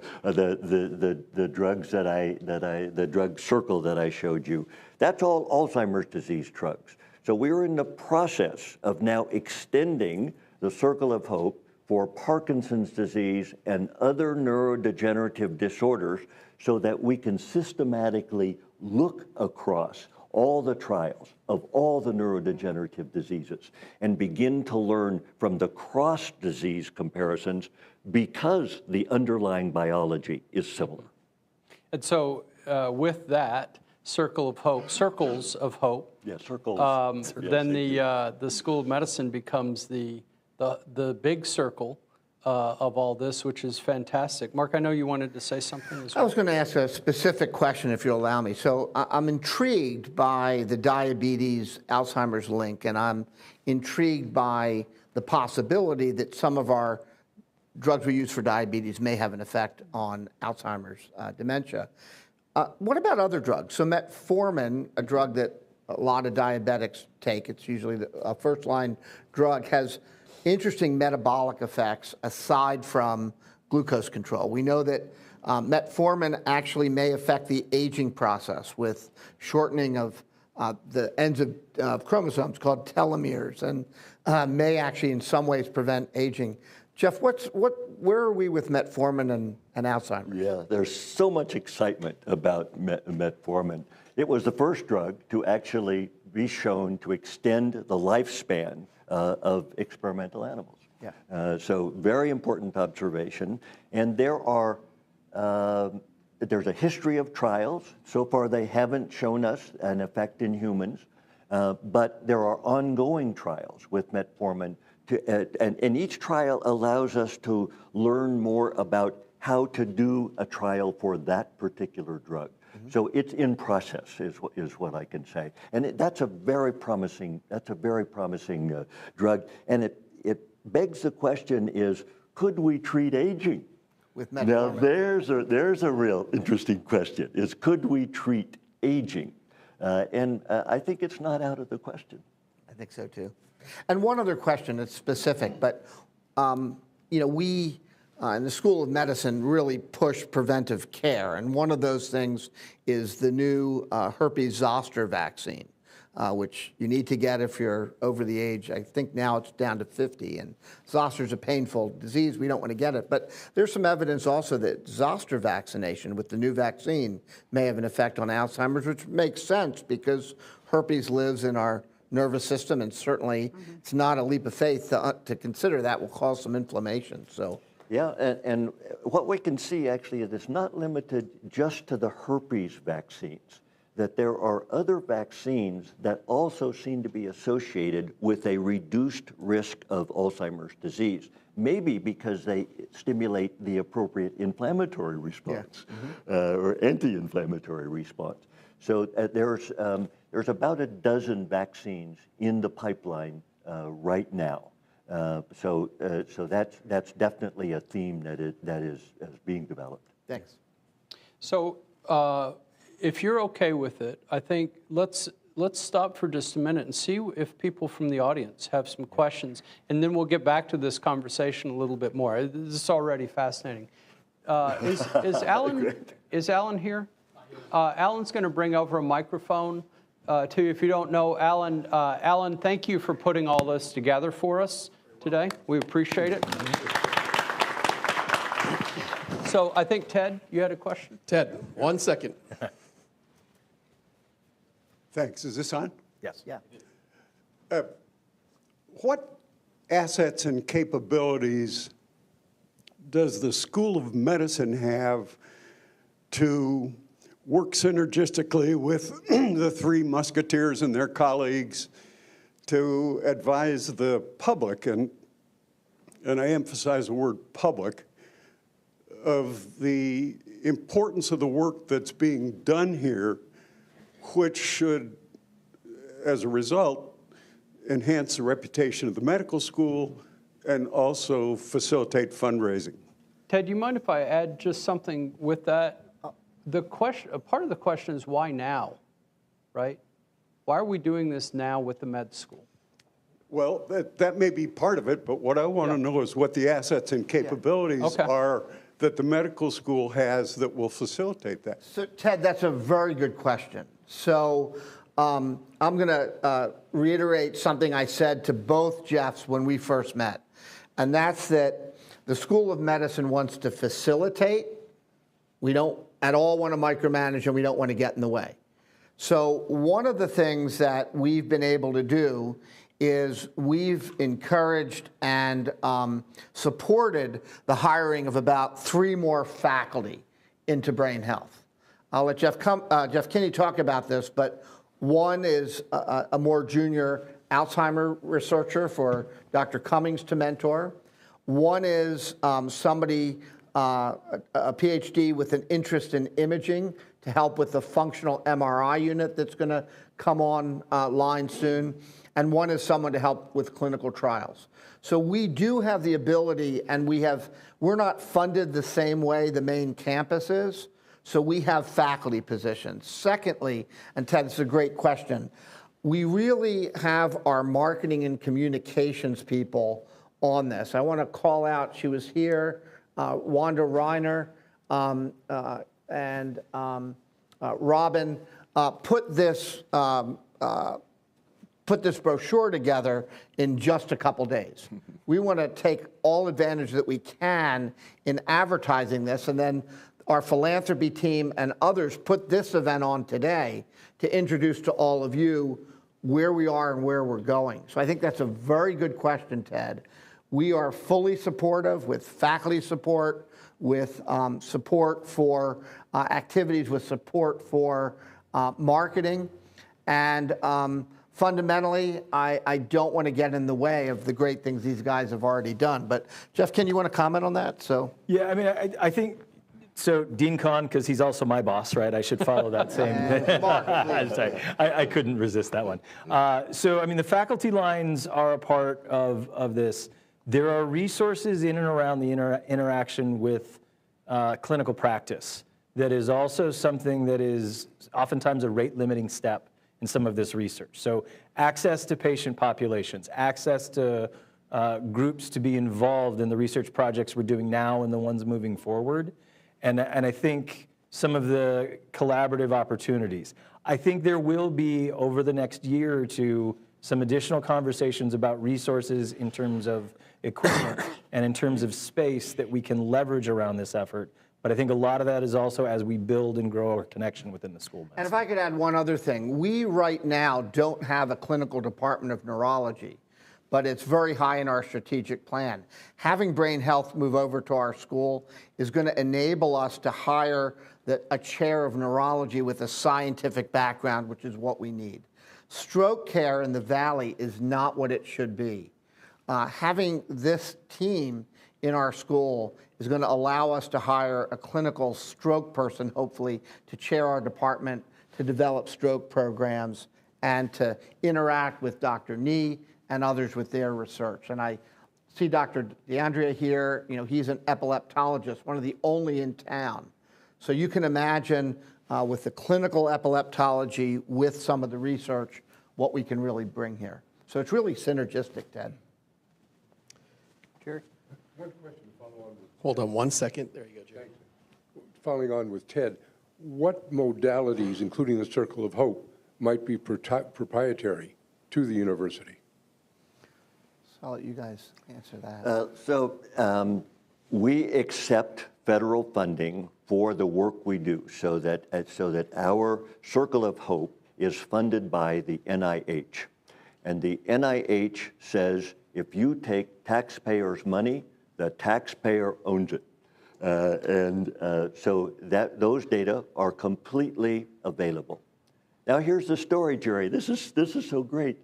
drugs the drug circle that I showed you. That's all Alzheimer's disease drugs. So we're in the process of now extending the circle of hope for Parkinson's disease and other neurodegenerative disorders so that we can systematically look across all the trials of all the neurodegenerative diseases and begin to learn from the cross-disease comparisons because the underlying biology is similar. And so with that circles of hope, Yeah, circles. then the School of Medicine becomes the big circle of all this, which is fantastic. Mark, I know you wanted to say something as well. I was going to ask a specific question, if you'll allow me. So I'm intrigued by the diabetes Alzheimer's link, and I'm intrigued by the possibility that some of our drugs we use for diabetes may have an effect on Alzheimer's dementia. What about other drugs? So metformin, a drug that a lot of diabetics take, it's usually a first-line drug, has interesting metabolic effects aside from glucose control. We know that metformin actually may affect the aging process with shortening of the ends of chromosomes called telomeres, and may actually in some ways prevent aging. Jeff, where are we with metformin and Alzheimer's? Yeah, there's so much excitement about metformin. It was the first drug to actually be shown to extend the lifespan of experimental animals. Yeah. So very important observation. And there's a history of trials. So far, they haven't shown us an effect in humans, but there are ongoing trials with metformin. And each trial allows us to learn more about how to do a trial for that particular drug. Mm-hmm. So it's in process, is what I can say. And that's a very promising drug. And it begs the question is, could we treat aging? With metformin. Now there's a real interesting question, is could we treat aging? And I think it's not out of the question. I think so too. And one other question, it's specific, but we in the School of Medicine really push preventive care, and one of those things is the new herpes zoster vaccine, which you need to get if you're over the age, I think now it's down to 50, and zoster's a painful disease, we don't want to get it. But there's some evidence also that zoster vaccination with the new vaccine may have an effect on Alzheimer's, which makes sense because herpes lives in our nervous system, and certainly it's not a leap of faith to consider that will cause some inflammation. So yeah, and what we can see actually is it's not limited just to the herpes vaccines, that there are other vaccines that also seem to be associated with a reduced risk of Alzheimer's disease, maybe because they stimulate the appropriate inflammatory response, yeah. Or anti-inflammatory response. So there's about a dozen vaccines in the pipeline right now. So that's definitely a theme that is being developed. Thanks. So if you're okay with it, I think let's stop for just a minute and see if people from the audience have some questions, and then we'll get back to this conversation a little bit more. This is already fascinating. Is Alan here? Alan's going to bring over a microphone to you. If you don't know Alan, Alan, thank you for putting all this together for us today. We appreciate it. So I think, Ted, you had a question? Ted, 1 second. Thanks. Is this on? Yes. Yeah. What assets and capabilities does the School of Medicine have to work synergistically with the Three Musketeers and their colleagues to advise the public, and I emphasize the word public, of the importance of the work that's being done here, which should, as a result, enhance the reputation of the medical school and also facilitate fundraising? Ted, do you mind if I add just something with that? The question, part of the question is why now, right? Why are we doing this now with the med school? Well, that may be part of it, but what I want to know is what the assets and capabilities are that the medical school has that will facilitate that. So, Ted, that's a very good question. So I'm going to reiterate something I said to both Jeffs when we first met, and that's that the School of Medicine wants to facilitate. We don't at all want to micromanage, and we don't want to get in the way. So one of the things that we've been able to do is we've encouraged and supported the hiring of about 3 more faculty into brain health. I'll let Jeff Kinney talk about this, but one is a more junior Alzheimer researcher for Dr. Cummings to mentor. One is somebody, a PhD with an interest in imaging to help with the functional MRI unit that's going to come online soon. And one is someone to help with clinical trials. So we do have the ability, and we're not funded the same way the main campus is, so we have faculty positions. Secondly, and Ted, this is a great question, we really have our marketing and communications people on this. I want to call out, she was here, Wanda Reiner and Robin put this brochure together in just a couple days. We want to take all advantage that we can in advertising this, and then our philanthropy team and others put this event on today to introduce to all of you where we are and where we're going. So I think that's a very good question, Ted. We are fully supportive with faculty support, with support for activities, with support for marketing, and fundamentally, I don't want to get in the way of the great things these guys have already done. But Jeff, can you want to comment on that? Yeah, I mean, I think, so Dean Kahn, because he's also my boss, right? I should follow that same. I'm sorry, I couldn't resist that one. So, I mean, the faculty lines are a part of this. There are resources in and around the interaction with clinical practice that is also something that is oftentimes a rate-limiting step in some of this research. So access to patient populations, access to groups to be involved in the research projects we're doing now and the ones moving forward. And I think some of the collaborative opportunities. I think there will be, over the next year or two, some additional conversations about resources in terms of equipment and in terms of space that we can leverage around this effort. But I think a lot of that is also as we build and grow our connection within the school. And if I could add one other thing, we right now don't have a clinical department of neurology, but it's very high in our strategic plan. Having brain health move over to our school is going to enable us to hire a chair of neurology with a scientific background, which is what we need. Stroke care in the Valley is not what it should be. Having this team in our school is going to allow us to hire a clinical stroke person, hopefully, to chair our department, to develop stroke programs, and to interact with Dr. Nee and others with their research. And I see Dr. DeAndrea here. You know, he's an epileptologist, one of the only in town. So you can imagine with the clinical epileptology, with some of the research, what we can really bring here. So it's really synergistic, Ted. Jerry? One question to follow on with. Hold on one second. There you go, Jerry. Following on with Ted, what modalities, including the Circle of Hope, might be proprietary to the university? So I'll let you guys answer that. We accept federal funding for the work we do, so that our Circle of Hope is funded by the NIH. And the NIH says if you take taxpayers' money, the taxpayer owns it. So those data are completely available. Now here's the story, Jerry. This is so great.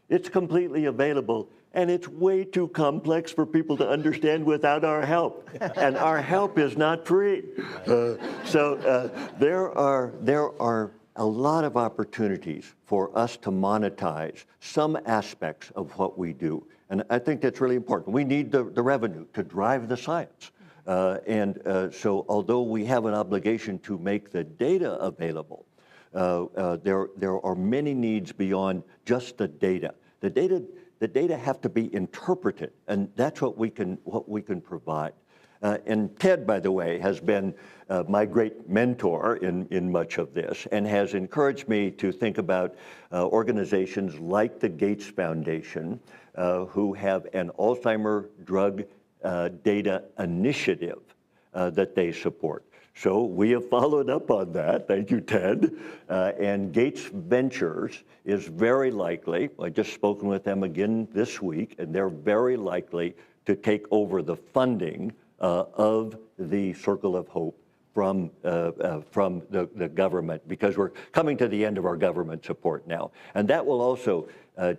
It's completely available, and it's way too complex for people to understand without our help. And our help is not free. There are a lot of opportunities for us to monetize some aspects of what we do. And I think that's really important. We need the revenue to drive the science. So although we have an obligation to make the data available, there are many needs beyond just the data. The data have to be interpreted, and that's what we can provide. And Ted, by the way, has been my great mentor in much of this, and has encouraged me to think about organizations like the Gates Foundation, who have an Alzheimer drug data initiative that they support. So we have followed up on that. Thank you, Ted. And Gates Ventures is very likely, I just spoken with them again this week, and they're very likely to take over the funding of the Circle of Hope from the government, because we're coming to the end of our government support now. And that will also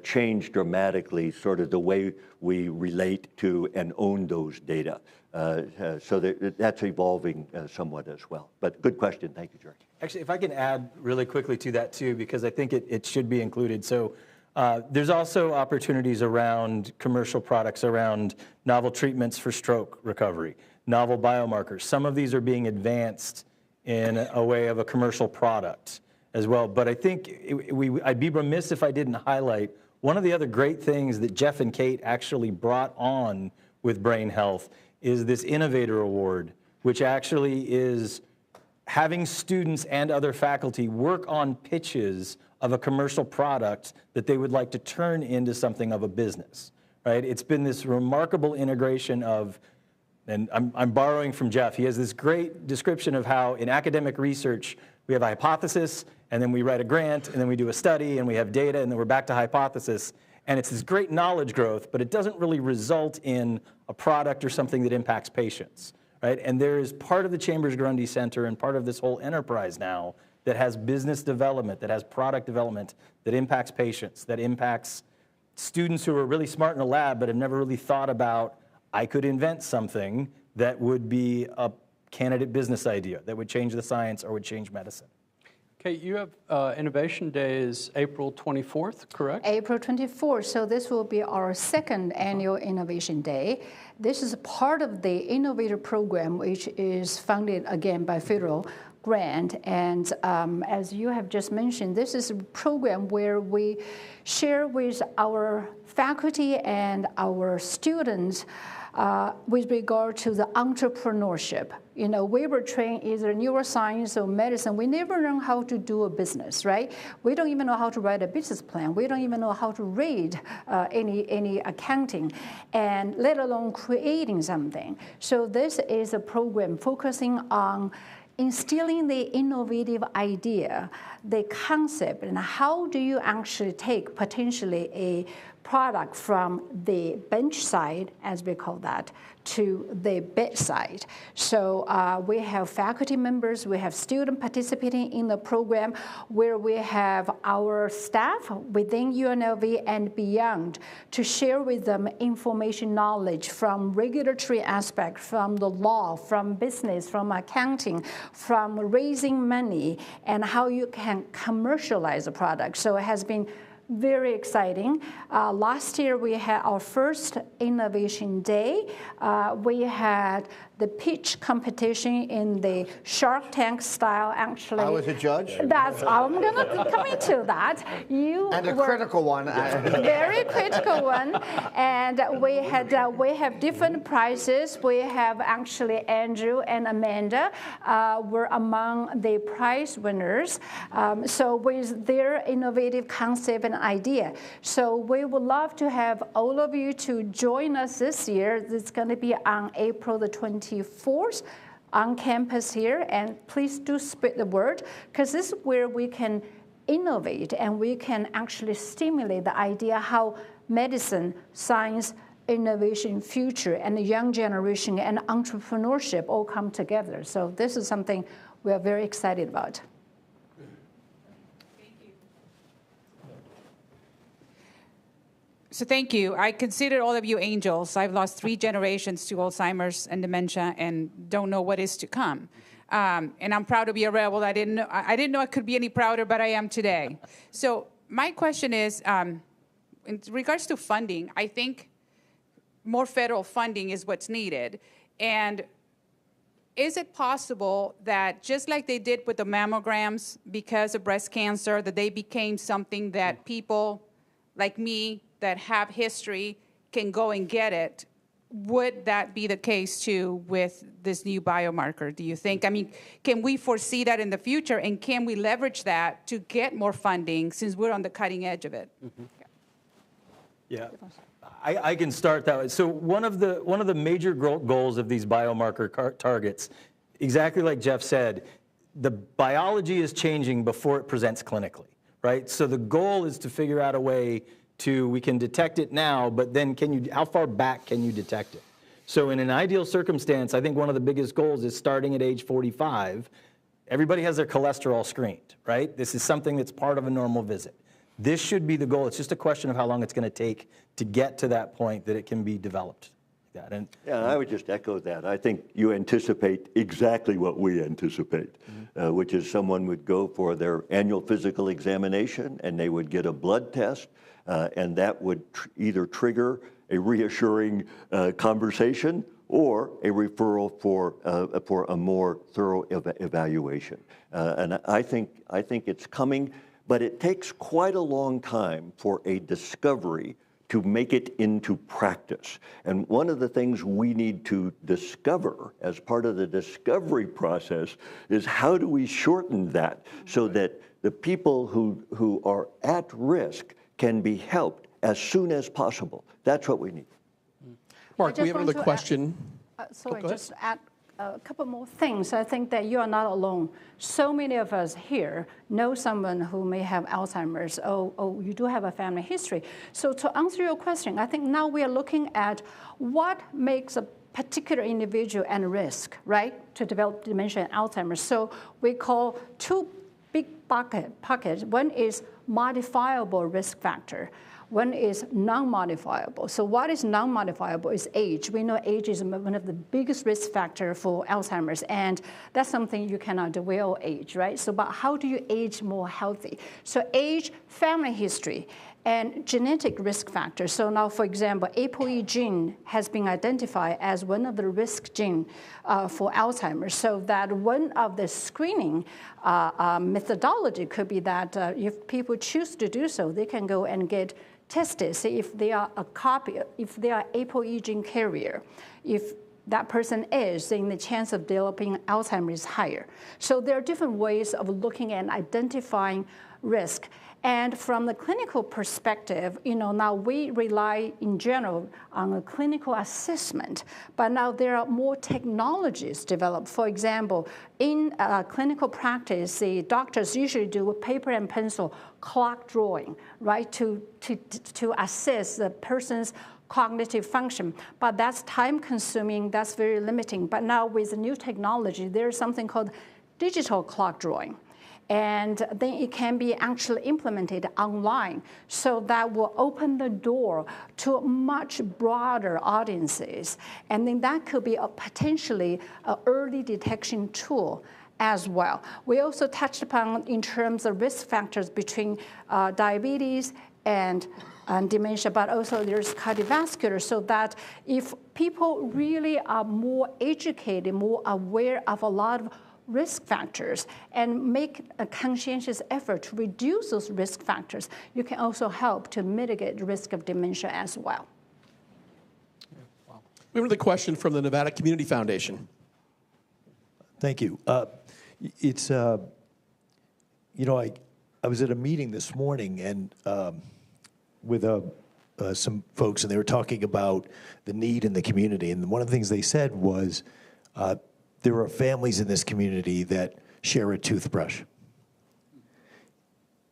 change dramatically sort of the way we relate to and own those data. So that's evolving somewhat as well. But good question. Thank you, Jerry. Actually, if I can add really quickly to that too, because I think it should be included. So there's also opportunities around commercial products, around novel treatments for stroke recovery, novel biomarkers. Some of these are being advanced in a way of a commercial product as well. But I think I'd be remiss if I didn't highlight one of the other great things that Jeff and Kate actually brought on with Brain Health is this Innovator Award, which actually is having students and other faculty work on pitches of a commercial product that they would like to turn into something of a business, right? It's been this remarkable integration of, and I'm borrowing from Jeff, he has this great description of how in academic research, we have a hypothesis, and then we write a grant, and then we do a study, and we have data, and then we're back to hypothesis. And it's this great knowledge growth, but it doesn't really result in a product or something that impacts patients, right? And there is part of the Chambers-Grundy Center and part of this whole enterprise now that has business development, that has product development, that impacts patients, that impacts students who are really smart in the lab but have never really thought about, I could invent something that would be a candidate business idea, that would change the science or would change medicine. Okay, you have Innovation Day is April 24th, correct? April 24th, so this will be our second annual Innovation Day. This is part of the Innovator Program, which is funded again by federal grant. And as you have just mentioned, this is a program where we share with our faculty and our students with regard to the entrepreneurship. You know, we were trained either neuroscience or medicine. We never learn how to do a business, right? We don't even know how to write a business plan. We don't even know how to read any accounting, and let alone creating something. So this is a program focusing on instilling the innovative idea, the concept, and how do you actually take potentially a product from the bench side, as we call that, to the bedside. So we have faculty members, we have students participating in the program, where we have our staff within UNLV and beyond to share with them information knowledge from regulatory aspect, from the law, from business, from accounting, from raising money, and how you can commercialize a product. So it has been very exciting. Last year, we had our first Innovation Day. We had the pitch competition in the Shark Tank style, actually. I was a judge. I'm going to come into that. And a critical one. Very critical one. And we have different prizes. We have actually Andrew and Amanda were among the prize winners. So with their innovative concept and idea. So we would love to have all of you to join us this year. It's going to be on April the 24th on campus here. And please do spread the word, because this is where we can innovate and we can actually stimulate the idea how medicine, science, innovation, future, and the young generation and entrepreneurship all come together. So this is something we are very excited about. So thank you. I consider all of you angels. I've lost 3 generations to Alzheimer's and dementia and don't know what is to come. And I'm proud to be a rebel. I didn't know I could be any prouder, but I am today. So my question is, in regards to funding, I think more federal funding is what's needed. And is it possible that just like they did with the mammograms because of breast cancer, that they became something that people like me that have history can go and get it? Would that be the case too with this new biomarker, do you think? I mean, can we foresee that in the future, and can we leverage that to get more funding since we're on the cutting edge of it? Mm-hmm. Yeah, I can start that way. So one of the major goals of these biomarker targets, exactly like Jeff said, the biology is changing before it presents clinically, right? So the goal is to figure out a way we can detect it now, but then how far back can you detect it? So in an ideal circumstance, I think one of the biggest goals is starting at age 45. Everybody has their cholesterol screened, right? This is something that's part of a normal visit. This should be the goal. It's just a question of how long it's going to take to get to that point that it can be developed. And I would just echo that. I think you anticipate exactly what we anticipate, which is someone would go for their annual physical examination and they would get a blood test, and that would either trigger a reassuring conversation or a referral for a more thorough evaluation. And I think it's coming, but it takes quite a long time for a discovery to make it into practice. And one of the things we need to discover as part of the discovery process is how do we shorten that so that the people who are at risk can be helped as soon as possible. That's what we need. Mark, we have another question. Sorry, just add a couple more things. I think that you are not alone. So many of us here know someone who may have Alzheimer's. Oh, you do have a family history. So to answer your question, I think now we are looking at what makes a particular individual at risk, right, to develop dementia and Alzheimer's. So we call two big pockets. One is modifiable risk factor. One is non-modifiable. So what is non-modifiable is age. We know age is one of the biggest risk factors for Alzheimer's, and that's something you cannot do with age, right? So but how do you age more healthy? So age, family history, and genetic risk factors. So now, for example, ApoE gene has been identified as one of the risk genes for Alzheimer's. So that one of the screening methodology could be that if people choose to do so, they can go and get tested, see if they are a copy, if they are ApoE gene carrier. If that person is, then the chance of developing Alzheimer's is higher. So there are different ways of looking and identifying risk. And from the clinical perspective, now we rely in general on a clinical assessment, but now there are more technologies developed. For example, in clinical practice, the doctors usually do paper and pencil clock drawing, right, to assess the person's cognitive function. But that's time consuming, that's very limiting. But now with the new technology, there's something called digital clock drawing. And then it can be actually implemented online. So that will open the door to much broader audiences. And then that could be potentially an early detection tool as well. We also touched upon in terms of risk factors between diabetes and dementia, but also there's cardiovascular, so that if people really are more educated, more aware of a lot of risk factors and make a conscientious effort to reduce those risk factors, you can also help to mitigate the risk of dementia as well. Wow. We have another question from the Nevada Community Foundation. Thank you. I was at a meeting this morning and with some folks, and they were talking about the need in the community. And one of the things they said was, there are families in this community that share a toothbrush.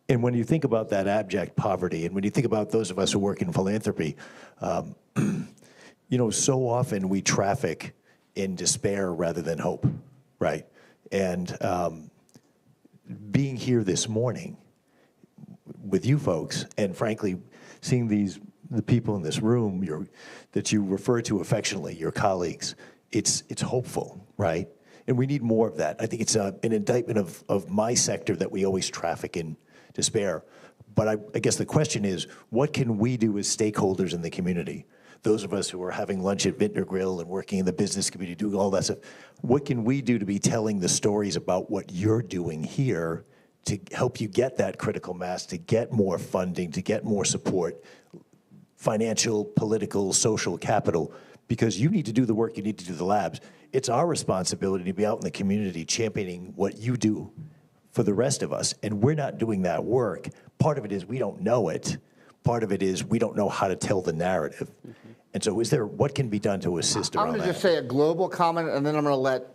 And when you think about that abject poverty, and when you think about those of us who work in philanthropy, so often we traffic in despair rather than hope, right? And being here this morning with you folks, and frankly, seeing the people in this room that you refer to affectionately, your colleagues, it's hopeful, right? And we need more of that. I think it's an indictment of my sector that we always traffic in despair. But I guess the question is, what can we do as stakeholders in the community? Those of us who are having lunch at Vintner Grill and working in the business community, doing all that stuff, what can we do to be telling the stories about what you're doing here to help you get that critical mass, to get more funding, to get more support, financial, political, social capital? Because you need to do the work, you need to do the labs. It's our responsibility to be out in the community championing what you do for the rest of us. And we're not doing that work. Part of it is we don't know it. Part of it is we don't know how to tell the narrative. And so what can be done to assist around that? I'm going to just say a global comment, and then I'm going to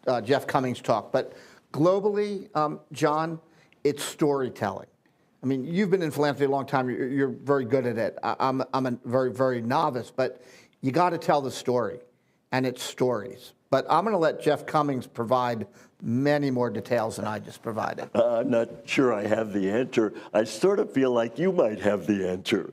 let Jeff Cummings talk. But globally, John, it's storytelling. I mean, you've been in philanthropy a long time. You're very good at it. I'm a very, very novice, but you got to tell the story, and it's stories. But I'm going to let Jeff Cummings provide many more details than I just provided. I'm not sure I have the answer. I sort of feel like you might have the answer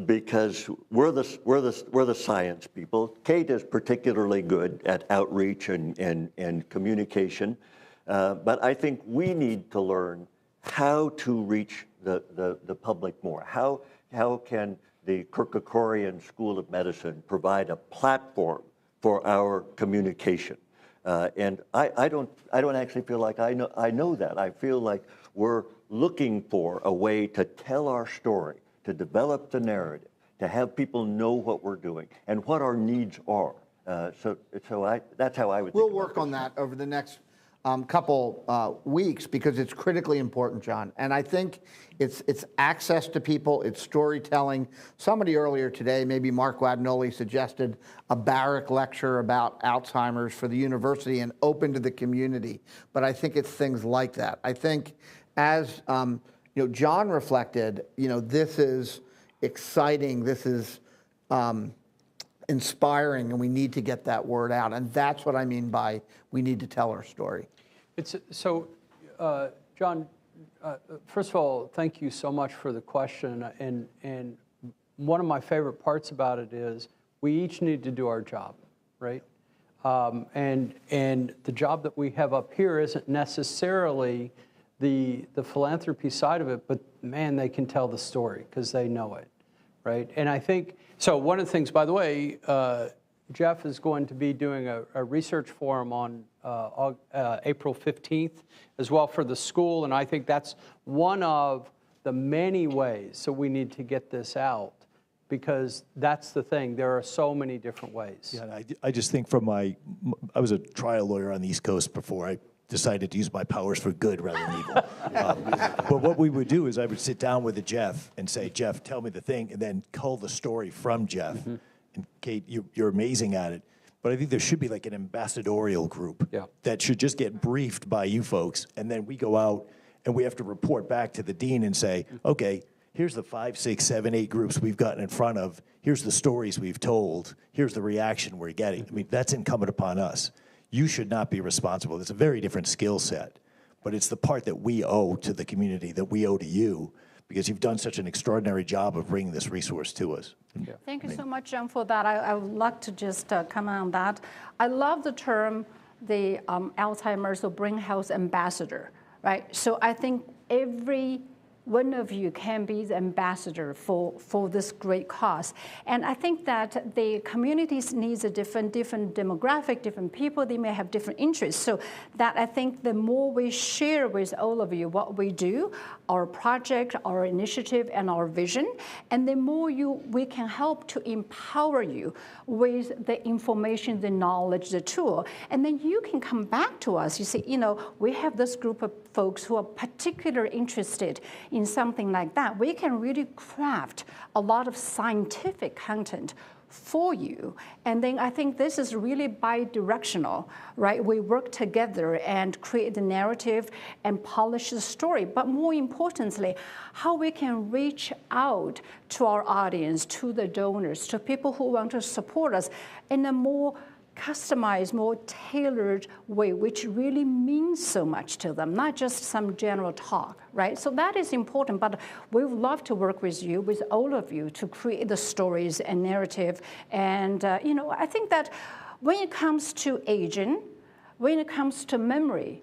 because we're the science people. Kate is particularly good at outreach and communication, but I think we need to learn how to reach the public more. How can the Kerkorian School of Medicine provide a platform for our communication? And I don't actually feel like I know that. I feel like we're looking for a way to tell our story, to develop the narrative, to have people know what we're doing and what our needs are. So that's how I would. We'll work on that over the next couple weeks because it's critically important, John. And I think it's access to people, it's storytelling. Somebody earlier today, maybe Mark Guadagnoli, suggested a barrack lecture about Alzheimer's for the university and open to the community. But I think it's things like that. I think as John reflected, this is exciting, this is inspiring, and we need to get that word out. And that's what I mean by we need to tell our story. John, first of all, thank you so much for the question. And one of my favorite parts about it is we each need to do our job, right? And the job that we have up here isn't necessarily the philanthropy side of it, but man, they can tell the story because they know it, right? And I think, so one of the things, by the way, Jeff is going to be doing a research forum on April 15th as well for the school, and I think that's one of the many ways so we need to get this out because that's the thing. There are so many different ways. Yeah, I just think I was a trial lawyer on the East Coast before I decided to use my powers for good rather than evil. But what we would do is I would sit down with Jeff and say, Jeff, tell me the thing, and then cull the story from Jeff. Mm-hmm. And Kate, you're amazing at it. But I think there should be like an ambassadorial group that should just get briefed by you folks, and then we go out and we have to report back to the dean and say, okay, here's the 5, 6, 7, 8 groups we've gotten in front of. Here's the stories we've told. Here's the reaction we're getting. I mean, that's incumbent upon us. You should not be responsible. It's a very different skill set, but it's the part that we owe to the community, that we owe to you, because you've done such an extraordinary job of bringing this resource to us. Yeah. Thank you so much, John, for that. I would like to just comment on that. I love the term, the Alzheimer's or brain health ambassador, right? So I think every one of you can be the ambassador for this great cause. And I think that the communities needs a different demographic, different people, they may have different interests. So that I think the more we share with all of you what we do, our project, our initiative, and our vision, and the more we can help to empower you with the information, the knowledge, the tool. And then you can come back to us. You say, we have this group of folks who are particularly interested in something like that. We can really craft a lot of scientific content for you. And then I think this is really bi-directional, right? We work together and create the narrative and polish the story. But more importantly, how we can reach out to our audience, to the donors, to people who want to support us in a more customized, more tailored way, which really means so much to them, not just some general talk, right? So that is important, but we would love to work with you, with all of you, to create the stories and narrative. And, I think that when it comes to aging, when it comes to memory,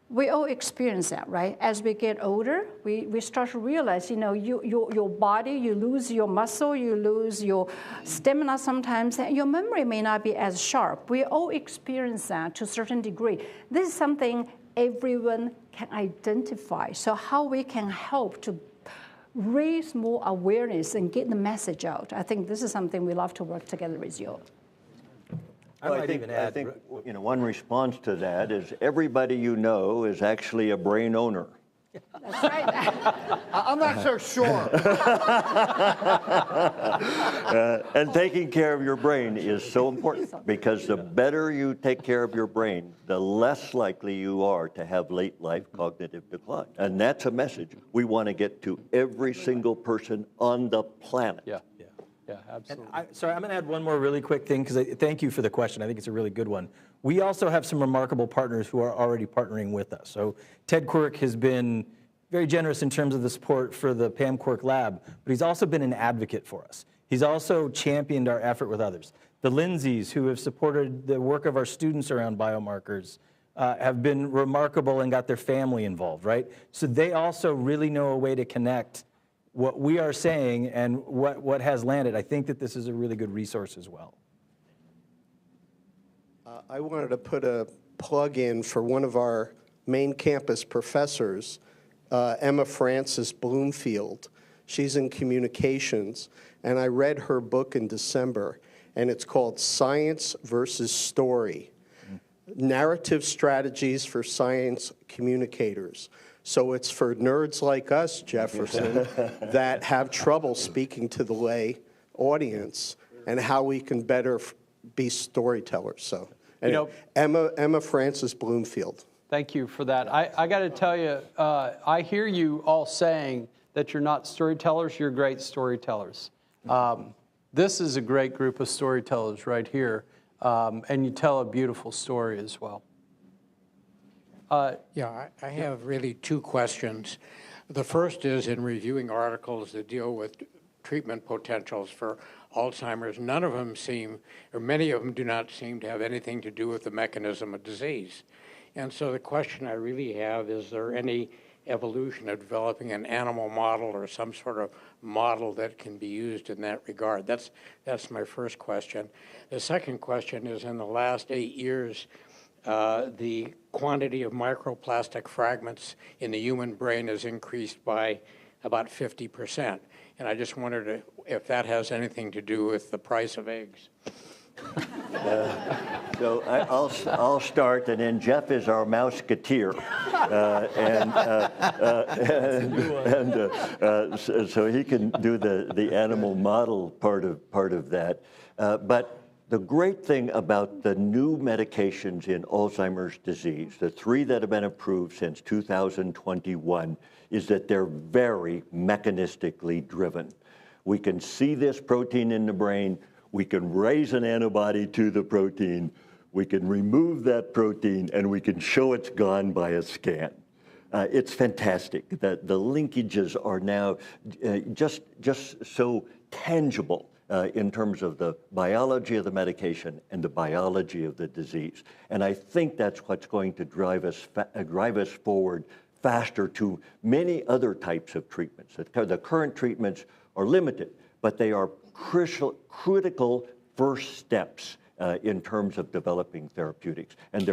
we all experience that, right? As we get older, we start to realize, your body, you lose your muscle, you lose your stamina sometimes, and your memory may not be as sharp. We all experience that to a certain degree. This is something everyone can identify. So how we can help to raise more awareness and get the message out. I think this is something we love to work together with you. Well, I think one response to that is everybody you know is actually a brain owner. That's right. I'm not so sure. And taking care of your brain is so important because the better you take care of your brain, the less likely you are to have late life cognitive decline. And that's a message we want to get to every single person on the planet. Yeah. Yeah, absolutely. Sorry, I'm going to add one more really quick thing, because thank you for the question. I think it's a really good one. We also have some remarkable partners who are already partnering with us. So Ted Kirk has been very generous in terms of the support for the Pam Quirk Lab, but he's also been an advocate for us. He's also championed our effort with others. The Lindsays, who have supported the work of our students around biomarkers, have been remarkable and got their family involved, right? So they also really know a way to connect what we are saying and what has landed. I think that this is a really good resource as well. I wanted to put a plug in for one of our main campus professors, Emma Frances Bloomfield. She's in communications, and I read her book in December, and it's called Science versus Story, Narrative Strategies for Science Communicators. So it's for nerds like us, Jefferson, that have trouble speaking to the lay audience and how we can better be storytellers. So anyway, Emma Frances Bloomfield. Thank you for that. I got to tell you, I hear you all saying that you're not storytellers, you're great storytellers. This is a great group of storytellers right here, and you tell a beautiful story as well. Yeah, I have really two questions. The first is, in reviewing articles that deal with treatment potentials for Alzheimer's, none of them seem, or many of them do not seem to have anything to do with the mechanism of disease. And so the question I really have, is there any evolution of developing an animal model or some sort of model that can be used in that regard? That's my first question. The second question is, in the last 8 years, the quantity of microplastic fragments in the human brain has increased by about 50%. And I just wondered if that has anything to do with the price of eggs. So I'll start, and then Jeff is our mouseketeer, so he can do the animal model part of that. But the great thing about the new medications in Alzheimer's disease, the 3 that have been approved since 2021, is that they're very mechanistically driven. We can see this protein in the brain. We can raise an antibody to the protein. We can remove that protein, and we can show it's gone by a scan. It's fantastic that the linkages are now just so tangible in terms of the biology of the medication and the biology of the disease. And I think that's what's going to drive us forward faster to many other types of treatments. The current treatments are limited, but they are critical first steps in terms of developing therapeutics. And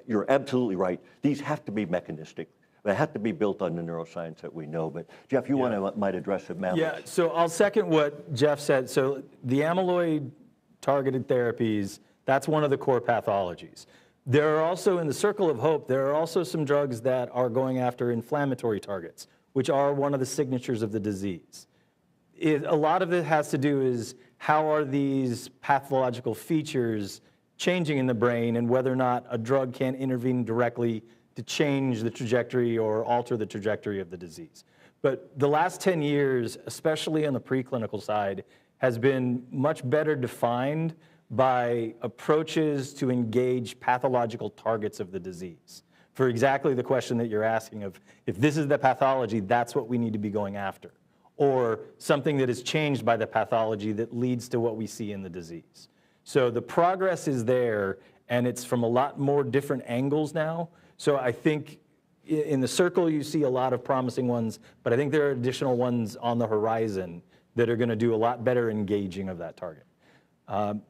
you're absolutely right. These have to be mechanistic. They have to be built on the neuroscience that we know. But Jeff, you might address the mammals. Yeah, so I'll second what Jeff said. So the amyloid-targeted therapies, that's one of the core pathologies. There are also, in the circle of hope, there are also some drugs that are going after inflammatory targets, which are one of the signatures of the disease. A lot of it has to do is how are these pathological features changing in the brain, and whether or not a drug can intervene directly to change the trajectory or alter the trajectory of the disease. But the last 10 years, especially on the preclinical side, has been much better defined by approaches to engage pathological targets of the disease. For exactly the question that you're asking of, if this is the pathology, that's what we need to be going after. Or something that is changed by the pathology that leads to what we see in the disease. So the progress is there, and it's from a lot more different angles now. So I think in the circle you see a lot of promising ones, but I think there are additional ones on the horizon that are going to do a lot better engaging of that target.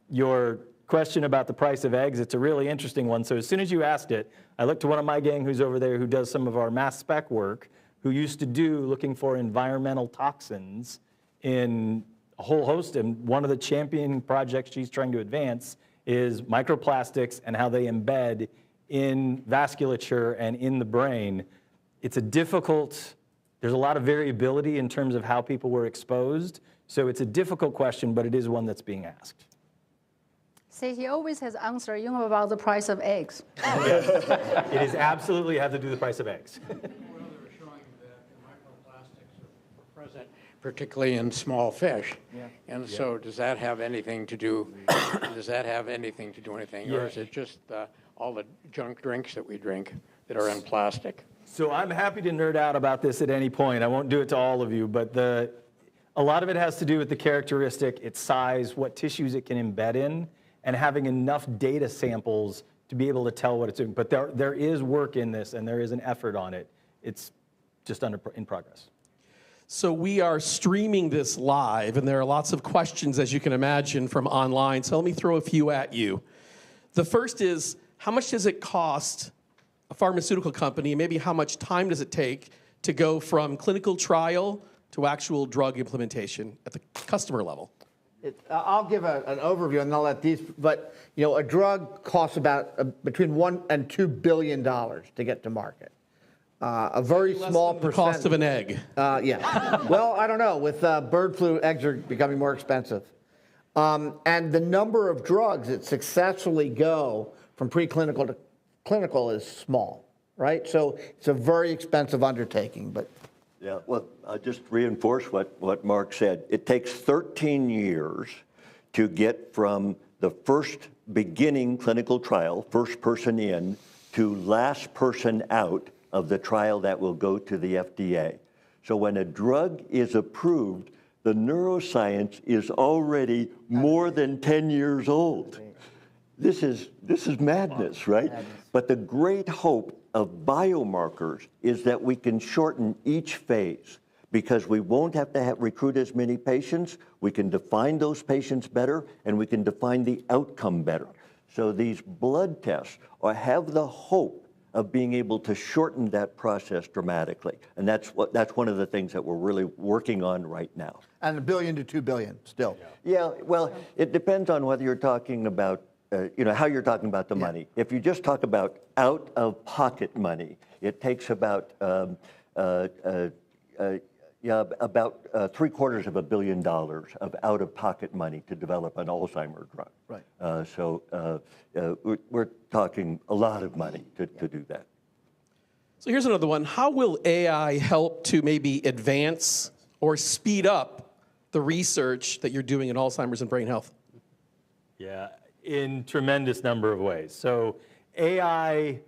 Your question about the price of eggs, it's a really interesting one. So as soon as you asked it, I looked to one of my gang who's over there who does some of our mass spec work, who used to do looking for environmental toxins in a whole host, and one of the champion projects she's trying to advance is microplastics and how they embed in vasculature and in the brain. It's a difficult, there's a lot of variability in terms of how people were exposed, so it's a difficult question, but it is one that's being asked. See, he always has answer, about the price of eggs. Yes. It is absolutely have to do with the price of eggs. Well, they were showing that the microplastics are present particularly in small fish. And so does that have anything to do, anything, or is it just all the junk drinks that we drink that are in plastic? So I'm happy to nerd out about this at any point. I won't do it to all of you, but a lot of it has to do with the characteristic, its size, what tissues it can embed in, and having enough data samples to be able to tell what it's doing. But there is work in this, and there is an effort on it. It's just in progress. So we are streaming this live, and there are lots of questions, as you can imagine, from online. So let me throw a few at you. The first is, how much does it cost a pharmaceutical company, maybe how much time does it take to go from clinical trial to actual drug implementation at the customer level? I'll give an overview, and I'll let these. But a drug costs about between $1 and $2 billion to get to market. A very small percent. The cost of an egg. Yeah. Well, I don't know. With bird flu, eggs are becoming more expensive, and the number of drugs that successfully go from preclinical to clinical is small, right? So it's a very expensive undertaking, but. Yeah, well, I'll just reinforce what Mark said. It takes 13 years to get from the first beginning clinical trial, first person in, to last person out of the trial that will go to the FDA. So when a drug is approved, the neuroscience is already more than 10 years old. This is madness, right? But the great hope of biomarkers is that we can shorten each phase because we won't have to recruit as many patients. We can define those patients better, and we can define the outcome better. So these blood tests have the hope of being able to shorten that process dramatically. And that's one of the things that we're really working on right now. And $1 billion to $2 billion still. Yeah, well, it depends on whether you're talking about how you're talking about the money. If you just talk about out-of-pocket money, it takes about $750 million of out-of-pocket money to develop an Alzheimer drug. Right. So we're talking a lot of money to do that. So here's another one. How will AI help to maybe advance or speed up the research that you're doing in Alzheimer's and brain health? Yeah, in tremendous number of ways. So AI,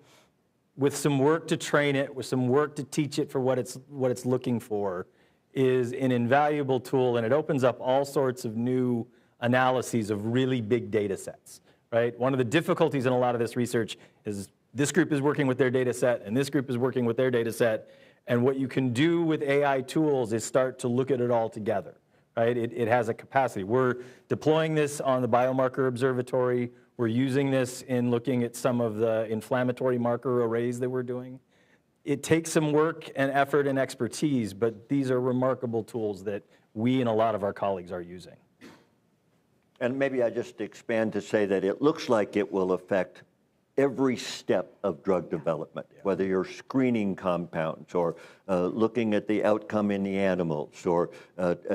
with some work to train it, with some work to teach it for what it's looking for, is an invaluable tool, and it opens up all sorts of new analyses of really big data sets, right? One of the difficulties in a lot of this research is this group is working with their data set, and this group is working with their data set, and what you can do with AI tools is start to look at it all together. Right? It has a capacity. We're deploying this on the biomarker observatory. We're using this in looking at some of the inflammatory marker arrays that we're doing. It takes some work and effort and expertise, but these are remarkable tools that we and a lot of our colleagues are using. And maybe I just expand to say that it looks like it will affect every step of drug development, whether you're screening compounds or looking at the outcome in the animals or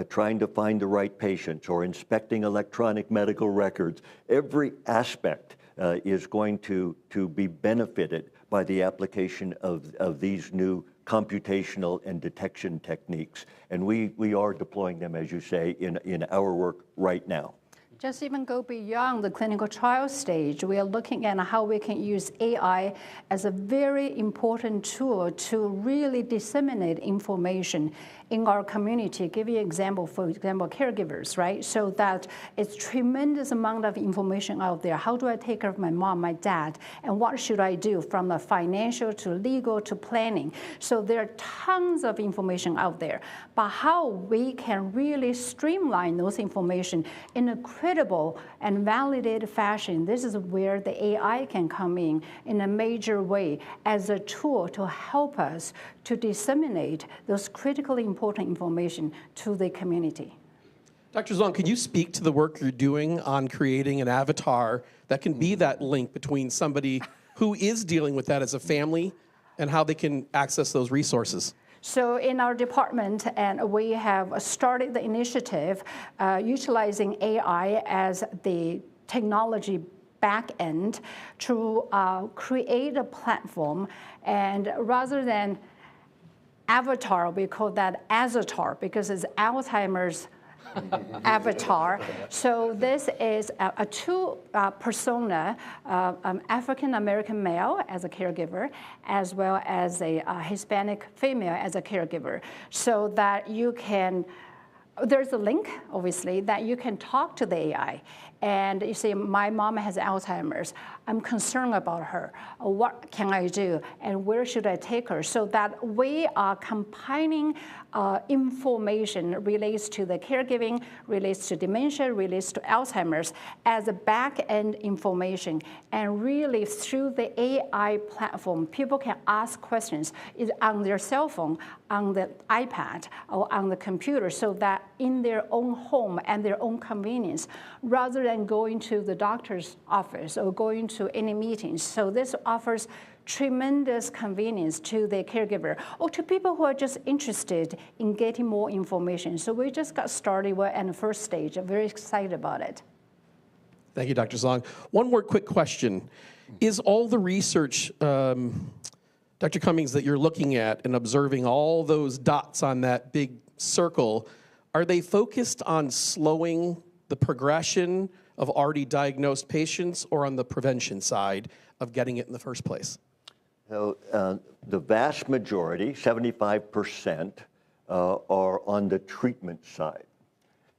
trying to find the right patients or inspecting electronic medical records. Every aspect is going to be benefited by the application of these new computational and detection techniques. And we are deploying them, as you say, in our work right now. Just even go beyond the clinical trial stage, we are looking at how we can use AI as a very important tool to really disseminate information in our community. Give you an example, for example, caregivers, right? So that it's tremendous amount of information out there. How do I take care of my mom, my dad, and what should I do from the financial to legal to planning? So there are tons of information out there, but how we can really streamline those information in a credible and validated fashion, this is where the AI can come in a major way as a tool to help us to disseminate those critically important information to the community. Dr. Zhang, can you speak to the work you're doing on creating an avatar that can be that link between somebody who is dealing with that as a family and how they can access those resources? So in our department, and we have started the initiative utilizing AI as the technology back end to create a platform, and rather than avatar, we call that Azatar because it's Alzheimer's avatar. So this is a two persona, African-American male as a caregiver, as well as a Hispanic female as a caregiver, so that you can, there's a link, obviously, that you can talk to the AI. And you say, my mom has Alzheimer's. I'm concerned about her. What can I do? And where should I take her? So that we are compiling information relates to the caregiving, relates to dementia, relates to Alzheimer's as a back-end information. And really, through the AI platform, people can ask questions either on their cell phone, on the iPad, or on the computer, so that in their own home and their own convenience, rather than going to the doctor's office or going to any meetings. So this offers tremendous convenience to the caregiver or to people who are just interested in getting more information. So we just got started. We're at the first stage. I'm very excited about it. Thank you, Dr. Zhang. One more quick question. Is all the research, Dr. Cummings, that you're looking at and observing all those dots on that big circle, are they focused on slowing the progression of already diagnosed patients or on the prevention side of getting it in the first place? So, the vast majority, 75%, are on the treatment side.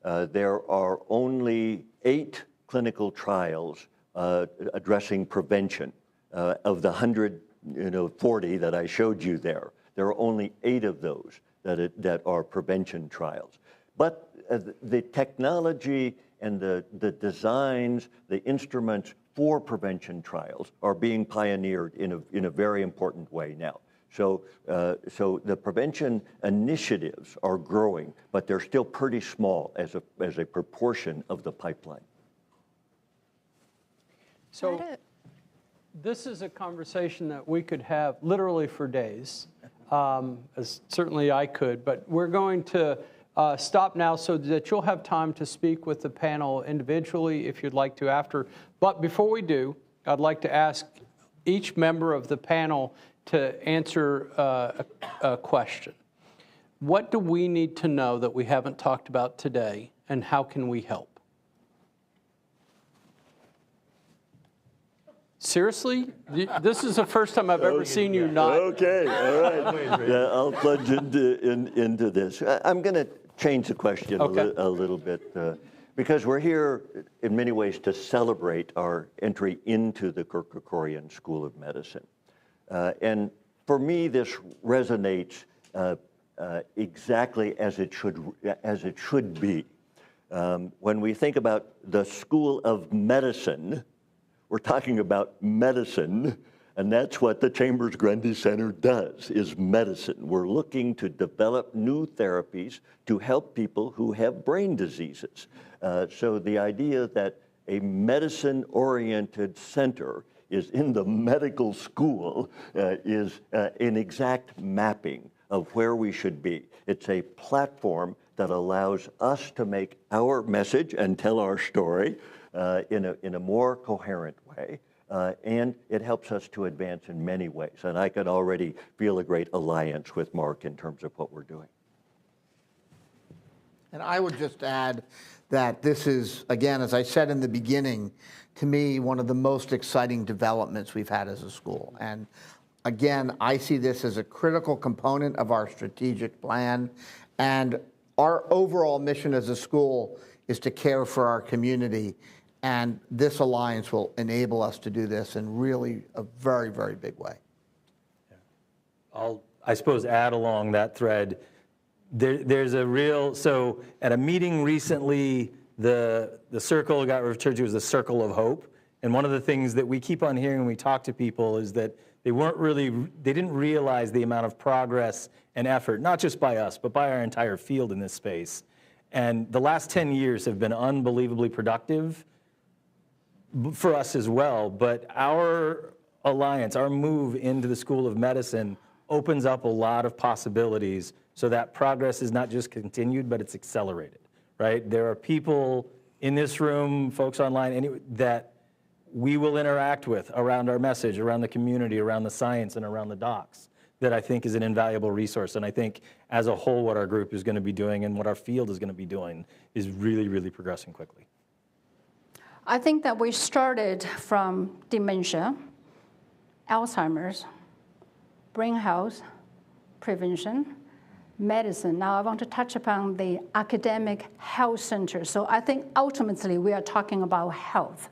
There are only 8 clinical trials addressing prevention. Of the 140 that I showed you there, there are only 8 of those that are prevention trials. But the technology and the designs, the instruments for prevention trials are being pioneered in a very important way now. So the prevention initiatives are growing, but they're still pretty small as a proportion of the pipeline. So this is a conversation that we could have literally for days, as certainly I could, but we're going to stop now so that you'll have time to speak with the panel individually if you'd like to after. But before we do, I'd like to ask each member of the panel to answer a question. What do we need to know that we haven't talked about today, and how can we help? Seriously? This is the first time I've ever seen you not. Okay, all right. Yeah, I'll plunge into this. I'm going to change the question a little bit because we're here in many ways to celebrate our entry into the Kerkorian School of Medicine. And for me, this resonates exactly as it should be. When we think about the School of Medicine, we're talking about medicine, and that's what the Chambers-Grundy Center does, is medicine. We're looking to develop new therapies to help people who have brain diseases. So the idea that a medicine-oriented center is in the medical school is an exact mapping of where we should be. It's a platform that allows us to make our message and tell our story in a more coherent way, and it helps us to advance in many ways. And I can already feel a great alliance with Mark in terms of what we're doing. And I would just add that this is, again, as I said in the beginning, to me, one of the most exciting developments we've had as a school. And again, I see this as a critical component of our strategic plan. And our overall mission as a school is to care for our community. And this alliance will enable us to do this in really a very, very big way. I'll, I suppose, add along that thread. There's a real, so at a meeting recently, the circle got referred to as the circle of hope. And one of the things that we keep on hearing when we talk to people is that they didn't realize the amount of progress and effort, not just by us, but by our entire field in this space. And the last 10 years have been unbelievably productive for us as well. But our alliance, our move into the School of Medicine opens up a lot of possibilities so that progress is not just continued, but it's accelerated, right? There are people in this room, folks online, that we will interact with around our message, around the community, around the science, and around the docs, that I think is an invaluable resource. And I think as a whole, what our group is going to be doing and what our field is going to be doing is really, really progressing quickly. I think that we started from dementia, Alzheimer's, brain health, prevention, medicine. Now I want to touch upon the academic health center. So I think ultimately we are talking about health,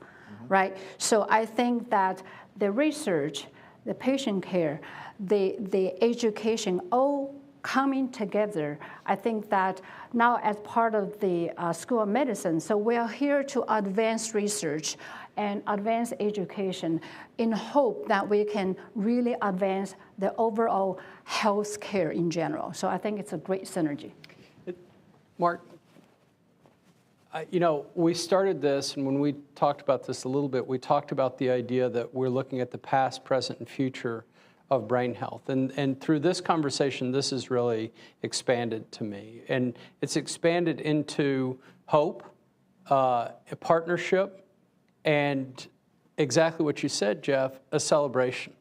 right? So I think that the research, the patient care, the education, all coming together. I think that now as part of the School of Medicine, so we are here to advance research and advance education in hope that we can really advance the overall health care in general. So I think it's a great synergy. Mark, you know, we started this, and when we talked about this a little bit, we talked about the idea that we're looking at the past, present, and future of brain health. And through this conversation, this has really expanded to me. And it's expanded into hope, a partnership, and exactly what you said, Jeff, a celebration.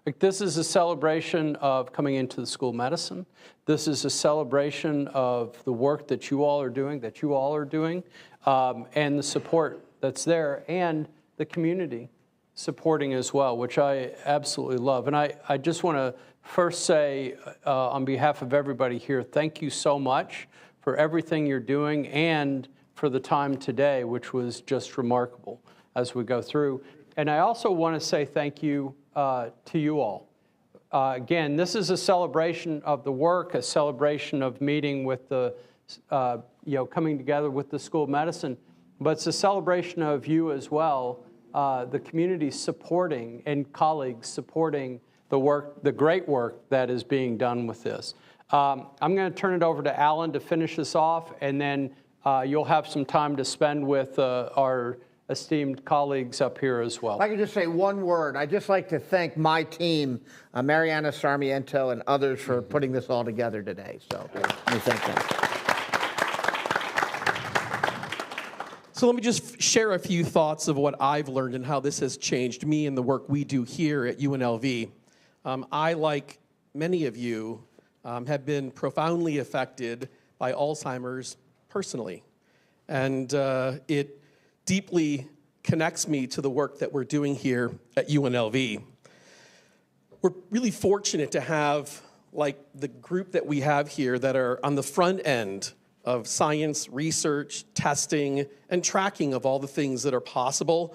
Like, this is a celebration of coming into the School of Medicine. This is a celebration of the work that you all are doing, and the support that's there, and the community supporting as well, which I absolutely love. And I just want to first say, on behalf of everybody here, thank you so much for everything you're doing and for the time today, which was just remarkable as we go through. And I also want to say thank you to you all. Again, this is a celebration of the work, a celebration of meeting with the, coming together with the School of Medicine, but it's a celebration of you as well, the community supporting and colleagues supporting the work, the great work that is being done with this. I'm going to turn it over to Alan to finish this off, and then you'll have some time to spend with our esteemed colleagues up here as well. If I could just say one word, I'd just like to thank my team, Mariana Sarmiento and others for putting this all together today. So let me thank them. So let me just share a few thoughts of what I've learned and how this has changed me and the work we do here at UNLV. I, like many of you, have been profoundly affected by Alzheimer's personally. And it deeply connects me to the work that we're doing here at UNLV. We're really fortunate to have, like, the group that we have here that are on the front end of science, research, testing, and tracking of all the things that are possible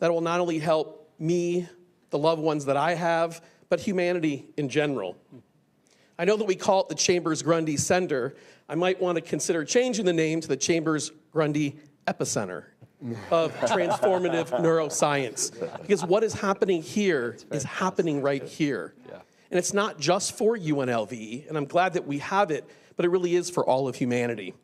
that will not only help me, the loved ones that I have, but humanity in general. I know that we call it the Chambers-Grundy Center. I might want to consider changing the name to the Chambers-Grundy Epicenter of Transformative Neuroscience. Because what is happening here is happening right here. Yeah. And it's not just for UNLV, and I'm glad that we have it, but it really is for all of humanity.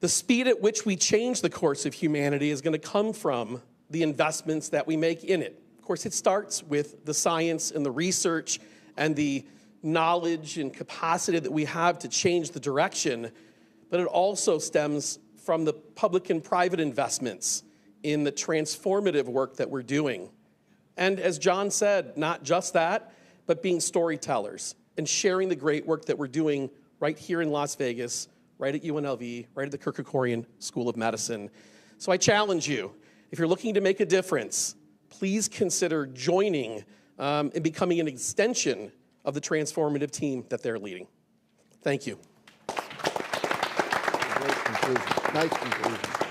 The speed at which we change the course of humanity is going to come from the investments that we make in it. Of course, it starts with the science and the research and the knowledge and capacity that we have to change the direction, but it also stems from the public and private investments in the transformative work that we're doing. And as John said, not just that, but being storytellers and sharing the great work that we're doing right here in Las Vegas, right at UNLV, right at the Kerkorian School of Medicine. So I challenge you, if you're looking to make a difference, please consider joining and becoming an extension of the transformative team that they're leading. Thank you. Great conclusion. Nice conclusion.